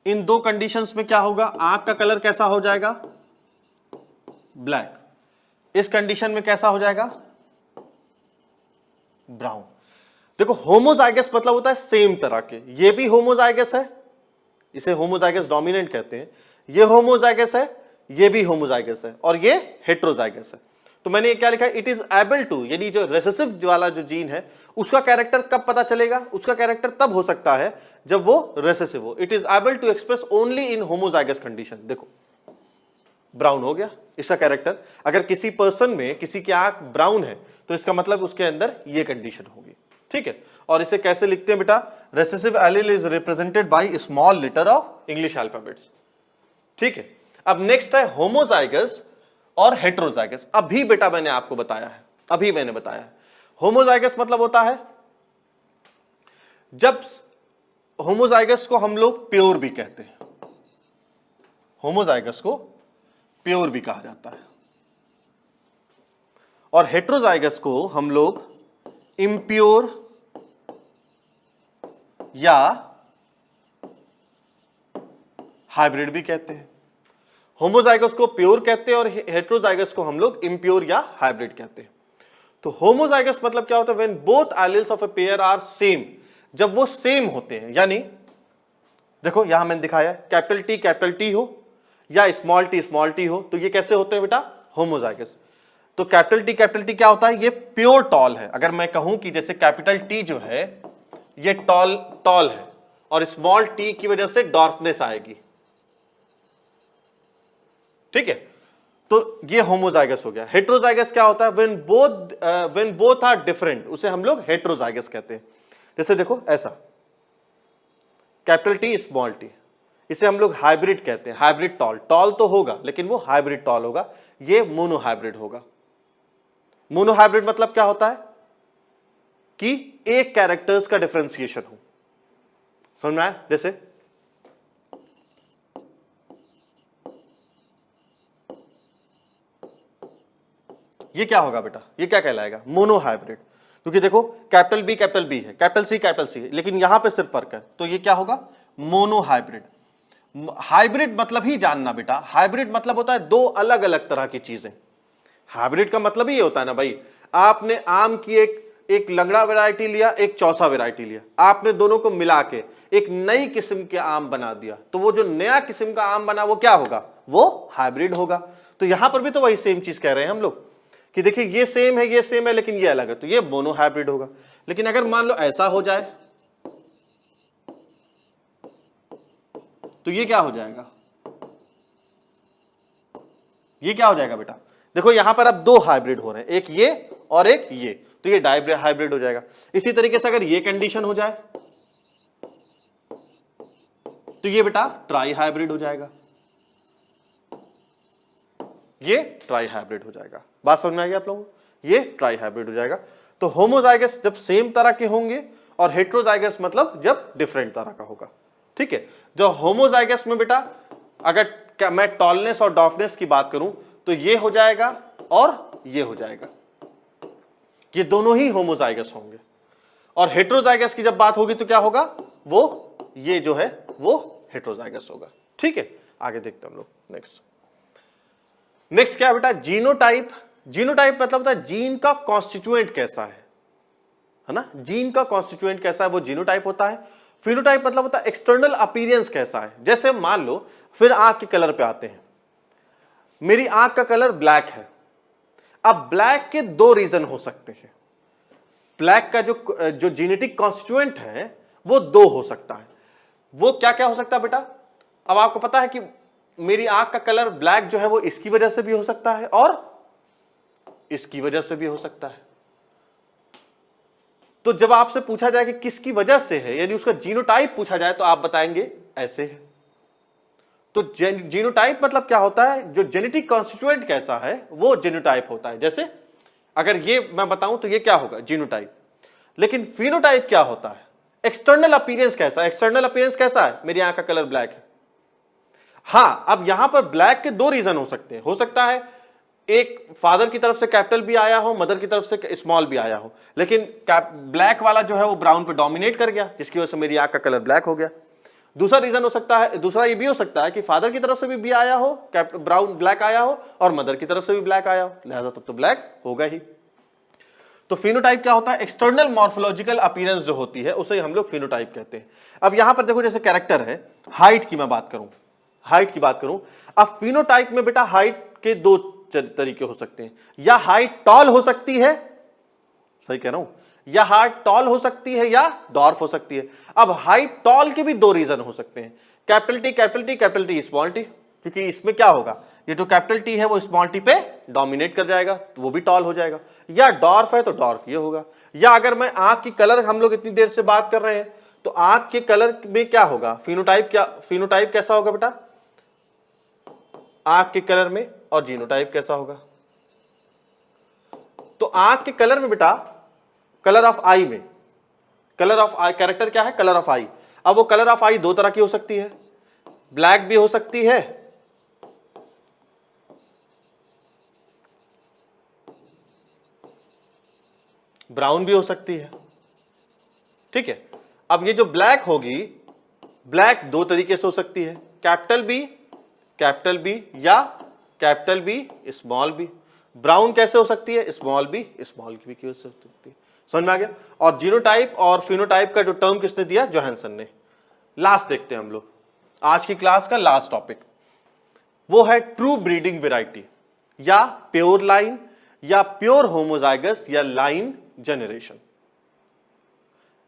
इन दो कंडीशंस में क्या होगा, आंख का कलर कैसा हो जाएगा, ब्लैक। इस कंडीशन में कैसा हो जाएगा, ब्राउन। देखो होमोजाइगस मतलब होता है सेम तरह के, ये भी होमोजाइगस है, इसे होमोजाइगस डोमिनेंट कहते हैं, ये होमोजाइगस है, ये भी होमोजाइगस है, और ये हेटेरोजाइगस है। तो मैंने ये क्या लिखा है, इट इज एबल टू, यानी जो रेसेसिव वाला जो जीन है उसका कैरेक्टर कब पता चलेगा, उसका कैरेक्टर तब हो सकता है जब वो रेसेसिव हो। It is able to express only in homozygous condition. देखो ब्राउन हो गया इसका कैरेक्टर, अगर किसी पर्सन में किसी की आंख ब्राउन है तो इसका मतलब उसके अंदर ये कंडीशन होगी। ठीक है, और इसे कैसे लिखते हैं बेटा, recessive allele is represented by small letter of English alphabets. ठीक है, अब नेक्स्ट है होमोजाइगस और हेटेरोजाइगस। अभी बेटा मैंने आपको बताया है, अभी मैंने बताया है, होमोजाइगस मतलब होता है जब होमोजाइगस को हम लोग प्योर भी कहते हैं, होमोजाइगस को प्योर भी कहा जाता है, और हेट्रोजाइगस को हम लोग इम्प्योर या हाइब्रिड भी कहते हैं। होमोजाइगस को प्योर कहते हैं और हेट्रोजाइगस को हम लोग इम्प्योर या हाइब्रिड कहते हैं। तो होमोजाइगस मतलब क्या होता है? When both alleles of a pair are same, जब वो सेम होते हैं, यानी देखो यहां मैंने दिखाया कैपिटल टी हो या स्मॉल टी हो, तो ये कैसे होते हैं बेटा? होमोजाइगस। तो कैपिटल टी क्या होता है? ये प्योर टॉल है। अगर मैं कहूं कि जैसे कैपिटल टी जो है ये टॉल है और स्मॉल टी की वजह से डॉर्फनेस आएगी, ठीक है, तो ये होमोजाइगस हो गया। हेट्रोजाइगस क्या होता है? व्हेन बोथ आर डिफरेंट, उसे हम लोग हेट्रोजाइगस कहते हैं। जैसे देखो ऐसा कैपिटल टी स्मॉल टी, इसे हम लोग हाइब्रिड कहते हैं। हाइब्रिड टॉल तो होगा लेकिन वो हाइब्रिड टॉल होगा, ये मोनोहाइब्रिड होगा। मोनोहाइब्रिड मतलब क्या होता है? कि एक कैरेक्टर्स का डिफरेंशिएशन हो। समझ में आया? जैसे ये क्या होगा बेटा? ये क्या कहलाएगा? मोनोहाइब्रिड। क्योंकि देखो कैपिटल बी है, कैपिटल सी है, लेकिन यहां पे सिर्फ फर्क है, तो ये क्या होगा? मोनोहाइब्रिड। हाइब्रिड मतलब ही जानना बेटा, हाइब्रिड मतलब होता है दो अलग अलग तरह की चीजें। हाइब्रिड का मतलब ही ये होता है ना भाई, आपने आम की एक लंगड़ा वैरायटी लिया, एक चौसा वैरायटी लिया, आपने दोनों को मिला के एक नई किस्म के आम बना दिया, तो वो जो नया किस्म का आम बना वो क्या होगा? वो हाइब्रिड होगा। तो यहां पर भी तो वही सेम चीज कह रहे हैं हम लोग कि देखिए ये सेम है लेकिन ये अलग है, तो ये मोनो हाइब्रिड होगा। लेकिन अगर मान लो ऐसा हो जाए तो ये क्या हो जाएगा? ये क्या हो जाएगा बेटा? देखो यहां पर अब दो हाइब्रिड हो रहे हैं, एक ये और एक ये, तो ये डाई हाइब्रिड हो जाएगा। इसी तरीके से अगर ये कंडीशन हो जाए तो ये बेटा ट्राई हाइब्रिड हो जाएगा, ये ट्राई हाइब्रिड हो जाएगा। बात समझ में आ गई आप लोगों को? ये ट्राई हाइब्रिड हो जाएगा। तो होमोजाइगस जब सेम तरह के होंगे और हेट्रोजाइगस मतलब जब डिफरेंट तरह का होगा, ठीक है। जो होमोजाइगस में बेटा अगर मैं टॉलनेस और डॉफनेस की बात करूं तो ये हो जाएगा और ये हो जाएगा, ये दोनों ही होमोजाइगस होंगे। और हेट्रोजाइगस की जब बात होगी तो क्या होगा? वो ये जो है वो हेट्रोजाइगस होगा, ठीक है। आगे देखते हैं हम लोग। नेक्स्ट क्या है बेटा? जीनोटाइप। जीनोटाइप मतलब होता है जीन का कॉन्स्टिट्यूएंट कैसा है ना? जीन का कॉन्स्टिट्यूएंट कैसा है वो जीनोटाइप होता है। फिनोटाइप मतलब होता है एक्सटर्नल अपीयरेंस कैसा है। जैसे मान लो, फिर आंख के कलर पे आते हैं, मेरी आंख का कलर ब्लैक है। अब ब्लैक के दो रीजन हो सकते हैं। ब्लैक का जो जेनेटिक कॉन्स्टिट्यूएंट है वो दो हो सकता है। वो क्या क्या हो सकता है बेटा? अब आपको पता है कि मेरी आंख का कलर ब्लैक जो है वो इसकी वजह से भी हो सकता है और इसकी वजह से भी हो सकता है। तो जब आपसे पूछा जाए कि किसकी वजह से है, यानी उसका जीनोटाइप पूछा जाए, तो आप बताएंगे ऐसे है। तो जीनोटाइप मतलब क्या होता है? जो जेनेटिक कॉन्स्टिट्यूएंट कैसा है वो जीनोटाइप होता है। जैसे अगर ये मैं बताऊं तो ये क्या होगा? जीनोटाइप। लेकिन फिनोटाइप क्या होता है? एक्सटर्नल अपीयरेंस कैसा है? एक्सटर्नल अपीयरेंस कैसा है? मेरी आंख का कलर ब्लैक है। हाँ, अब यहां पर ब्लैक के दो रीजन हो सकते हैं। हो सकता है एक फादर की तरफ से कैपिटल भी आया हो, मदर की तरफ से स्मॉल भी आया हो, लेकिन ब्लैक वाला जो है वो ब्राउन पे डोमिनेट कर गया, जिसकी वजह से मेरी आंख का कलर ब्लैक हो गया। दूसरा रीजन हो सकता है, दूसरा ये भी हो सकता है कि फादर की तरफ से भी आया हो, ब्राउन ब्लैक आया हो, और मदर की तरफ से भी ब्लैक आया हो, लिहाजा तब तो ब्लैक होगा ही। तो फिनोटाइप क्या होता है? एक्सटर्नल मॉर्फोलॉजिकल अपीयरेंस जो होती है उसे हम लोग फिनोटाइप कहते हैं। अब यहां पर देखो, जैसे कैरेक्टर है, हाइट की मैं बात करूं, हाइट की बात करूं, अब फिनोटाइप में बेटा हाइट के दो तरीके हो सकते हैं। या हाइट टॉल हो सकती है, सही कह रहा हूं, या हाइट टॉल हो सकती है या डॉर्फ हो सकती है। अब हाइट टॉल के भी दो रीजन हो सकते हैं, कैपिटल टी स्मॉल टी, क्योंकि इसमें क्या होगा, ये जो कैपिटल टी है वो स्मॉल टी पे डोमिनेट कर जाएगा तो वो भी टॉल हो जाएगा। या डॉर्फ है तो डॉर्फ ये होगा। या अगर मैं आंख की कलर, हम लोग इतनी देर से बात कर रहे हैं, तो आंख के कलर में क्या होगा? फिनोटाइप कैसा होगा बेटा आंख के कलर में, और जीनोटाइप कैसा होगा? तो आंख के कलर में बेटा, कलर ऑफ आई में, कलर ऑफ आई कैरेक्टर क्या है? कलर ऑफ आई। अब वो कलर ऑफ आई दो तरह की हो सकती है, ब्लैक भी हो सकती है, ब्राउन भी हो सकती है। ठीक है, अब ये जो ब्लैक होगी, ब्लैक दो तरीके से हो सकती है, कैपिटल बी या capital B small B. Brown कैसे हो सकती है, स्मॉल बी भी हो सकती है। समझ में आ गया। और जीनोटाइप और फिनोटाइप का जो टर्म किसने दिया, जोहानसन ने। लास्ट देखते हैं हम लोग, आज की क्लास का लास्ट टॉपिक, वो है ट्रू ब्रीडिंग वेराइटी या प्योर लाइन या प्योर होमोजाइगस या लाइन जनरेशन।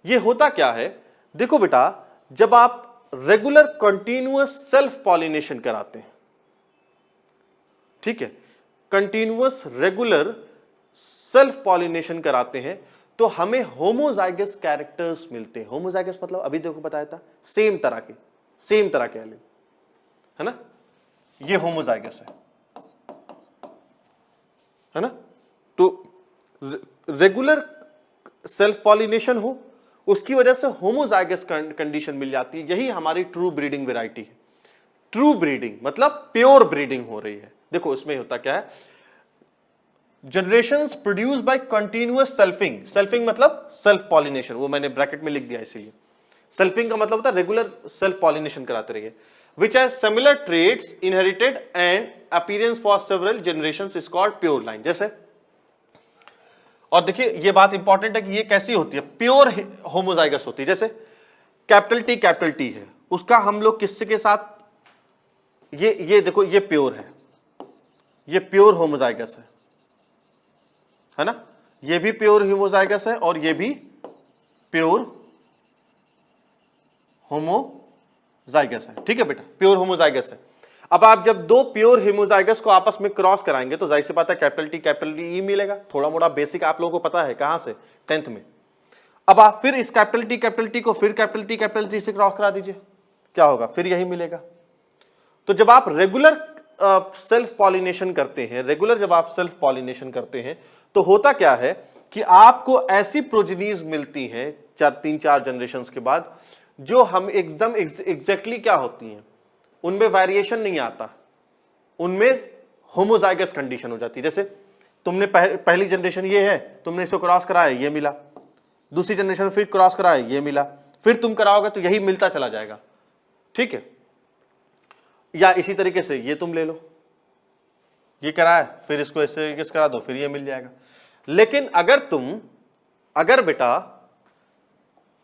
ये होता क्या है, देखो बेटा, जब आप रेगुलर कंटिन्यूअस सेल्फ पॉलिनेशन कराते हैं, ठीक है, कंटिन्यूअस रेगुलर सेल्फ पॉलिनेशन कराते हैं, तो हमें होमोजाइगस कैरेक्टर्स मिलते हैं। होमोजाइगस मतलब अभी देखो बताया था, सेम तरह के एलिमेंट, है ना, ये होमोजाइगस है ना। तो रेगुलर सेल्फ पॉलिनेशन हो, उसकी वजह से होमोजाइगस कंडीशन मिल जाती है। यही हमारी ट्रू ब्रीडिंग वेराइटी है। ट्रू ब्रीडिंग मतलब प्योर ब्रीडिंग हो रही है। देखो इसमें होता क्या है, generations produce by continuous selfing. Selfing मतलब सेल्फ पॉलिनेशन, वो मैंने ब्रैकेट में लिख दिया इसीलिए। सेल्फिंग का मतलब होता है रेगुलर सेल्फ पॉलिनेशन कराते रहिए, which has similar traits inherited and appearance for several generations is called pure line। जैसे, और देखिए ये बात इंपॉर्टेंट है कि ये कैसी होती है, प्योर होमोजाइगस होती है। जैसे कैपिटल टी है, उसका हम लोग किससे के साथ, ये देखो, ये प्योर है, ये प्योर होमोजाइगस है ना, ये भी प्योर होमोजाइगस है और ये भी प्योर होमोजाइगस है। ठीक है बेटा, प्योर होमोजाइगस है। अब आप जब दो प्योर होमोजाइगस को आपस में क्रॉस कराएंगे तो जाहिर सी बात है कैपिटल टी ई मिलेगा। थोड़ा मोड़ा बेसिक आप लोगों को पता है, कहां से, 10th में। अब आप फिर इस कैपिटल टी को फिर कैपिटल टी से क्रॉस करा दीजिए, क्या होगा, फिर यही मिलेगा। तो जब आप रेगुलर सेल्फ पॉलिनेशन करते हैं, जब आप सेल्फ पॉलिनेशन करते हैं तो होता क्या है कि आपको ऐसी प्रोजेनीज मिलती हैं 3-4 जनरेशंस के बाद, जो हम एकदम एग्जैक्टली क्या होती हैं, उनमें वेरिएशन नहीं आता, उनमें होमोजाइगस कंडीशन हो जाती है। जैसे तुमने पहली जनरेशन ये है, तुमने इसको क्रॉस कराया, ये मिला, दूसरी जनरेशन फिर क्रॉस कराया, ये मिला, फिर तुम कराओगे तो यही मिलता चला जाएगा। ठीक है, या इसी तरीके से ये तुम ले लो, ये कराया, फिर इसको ऐसे करा दो, फिर ये मिल जाएगा। लेकिन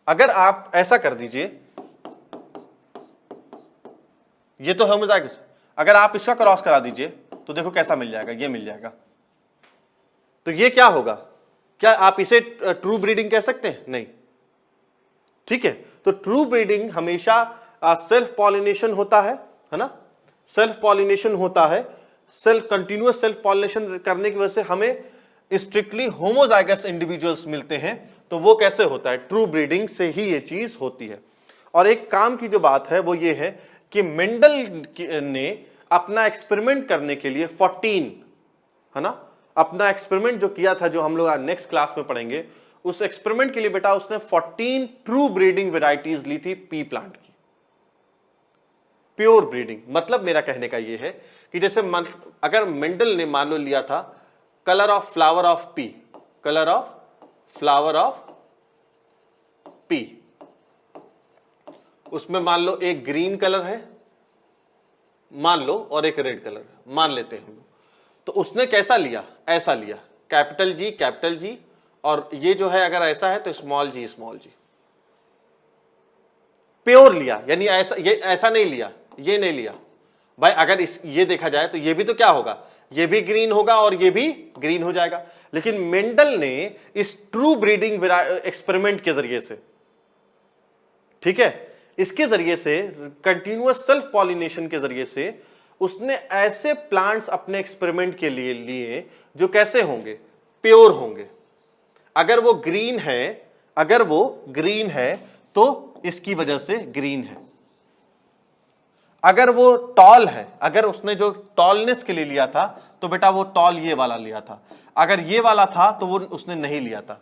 अगर आप ऐसा कर दीजिए, ये तो होमोजाइगस, अगर आप इसका क्रॉस करा दीजिए तो देखो कैसा मिल जाएगा, ये मिल जाएगा। तो ये क्या होगा, क्या आप इसे ट्रू ब्रीडिंग कह सकते हैं? नहीं। ठीक है, तो ट्रू ब्रीडिंग हमेशा सेल्फ पॉलिनेशन होता है ना, सेल्फ पॉलिनेशन होता है। कंटिन्यूअस सेल्फ पॉलिनेशन करने की वजह से हमें स्ट्रिक्टली होमोजाइगस इंडिविजुअल्स मिलते हैं। तो वो कैसे होता है, ट्रू ब्रीडिंग से ही ये चीज होती है। और एक काम की जो बात है वो ये है कि मेंडल ने अपना एक्सपेरिमेंट करने के लिए 14, है ना, अपना एक्सपेरिमेंट जो किया था, जो हम लोग नेक्स्ट क्लास में पढ़ेंगे, उस एक्सपेरिमेंट के लिए बेटा उसने 14 ट्रू ब्रीडिंग वेराइटीज ली थी पी प्लांट की। प्योर ब्रीडिंग मतलब मेरा कहने का यह है कि जैसे अगर मेंडल ने मान लो लिया था colour of flower of P, colour of flower of P, उसमें मान लो एक ग्रीन कलर है मान लो और एक रेड कलर है, मान लेते हैं हम लोग। तो उसने कैसा लिया, ऐसा लिया, कैपिटल जी, और ये जो है अगर ऐसा है तो स्मॉल जी। प्योर लिया, यानी ऐसा नहीं लिया, ये नहीं लिया भाई। अगर ये देखा जाए तो ये भी तो क्या होगा, ये भी ग्रीन होगा और ये भी ग्रीन हो जाएगा। लेकिन मेंडल ने इस ट्रू ब्रीडिंग एक्सपेरिमेंट के जरिए से, ठीक है, इसके जरिए से, कंटिन्यूअस सेल्फ पॉलिनेशन के जरिए से, उसने ऐसे प्लांट्स अपने एक्सपेरिमेंट के लिए जो कैसे होंगे, प्योर होंगे। अगर वो ग्रीन है तो इसकी वजह से ग्रीन है। अगर वो टॉल है, अगर उसने जो टॉलनेस के लिए लिया था तो बेटा वो टॉल ये वाला लिया था। अगर ये वाला था तो वो उसने नहीं लिया था।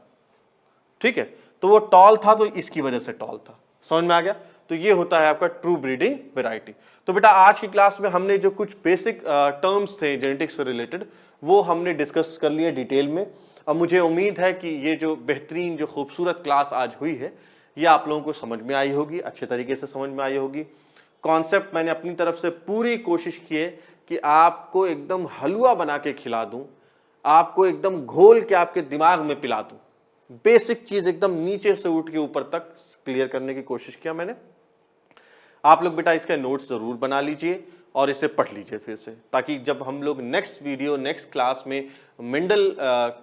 ठीक है, तो वो टॉल था तो इसकी वजह से टॉल था। समझ में आ गया? तो ये होता है आपका ट्रू ब्रीडिंग वैरायटी। तो बेटा आज की क्लास में हमने जो कुछ बेसिक टर्म्स थे जेनेटिक्स से रिलेटेड वो हमने डिस्कस कर लिए डिटेल में। अब मुझे उम्मीद है कि ये जो बेहतरीन जो खूबसूरत क्लास आज हुई है ये आप लोगों को समझ में आई होगी, अच्छे तरीके से समझ में आई होगी। कॉन्सेप्ट मैंने अपनी तरफ से पूरी कोशिश की है कि आपको एकदम हलवा बना के खिला दूं, आपको एकदम घोल के आपके दिमाग में पिला दूं। बेसिक चीज एकदम नीचे से उठ के ऊपर तक क्लियर करने की कोशिश किया मैंने। आप लोग बेटा इसके नोट्स जरूर बना लीजिए और इसे पढ़ लीजिए फिर से, ताकि जब हम लोग नेक्स्ट वीडियो नेक्स्ट क्लास में मेंडल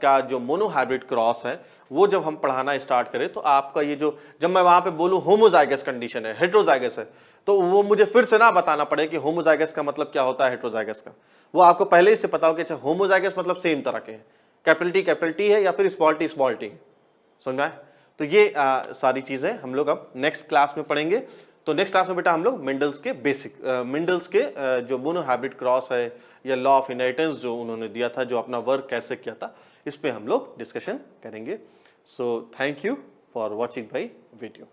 का जो मोनोहाइब्रिड क्रॉस है वो जब हम पढ़ाना स्टार्ट करें तो आपका ये जो जब मैं वहां पे बोलूं होमोजाइगस कंडीशन है, हेटेरोजाइगस है, तो वो मुझे फिर से ना बताना पड़े कि होमोजाइगस का मतलब क्या होता है, हेटेरोजाइगस का। वो आपको पहले ही से पता हो कि अच्छा होमोजाइगस मतलब सेम तरह के हैं, कैपिटल टी है या फिर स्मॉल टी है। समझ आए? तो ये सारी चीजें हम लोग अब नेक्स्ट क्लास में पढ़ेंगे। तो नेक्स्ट क्लास में बेटा हम लोग मेंडल्स के बेसिक मेंडल्स के जो मोनोहाइब्रिड क्रॉस है या लॉ ऑफ इनहेरिटेंस जो उन्होंने दिया था, जो अपना वर्क कैसे किया था, इस पे हम लोग डिस्कशन करेंगे। So thank you for watching my video.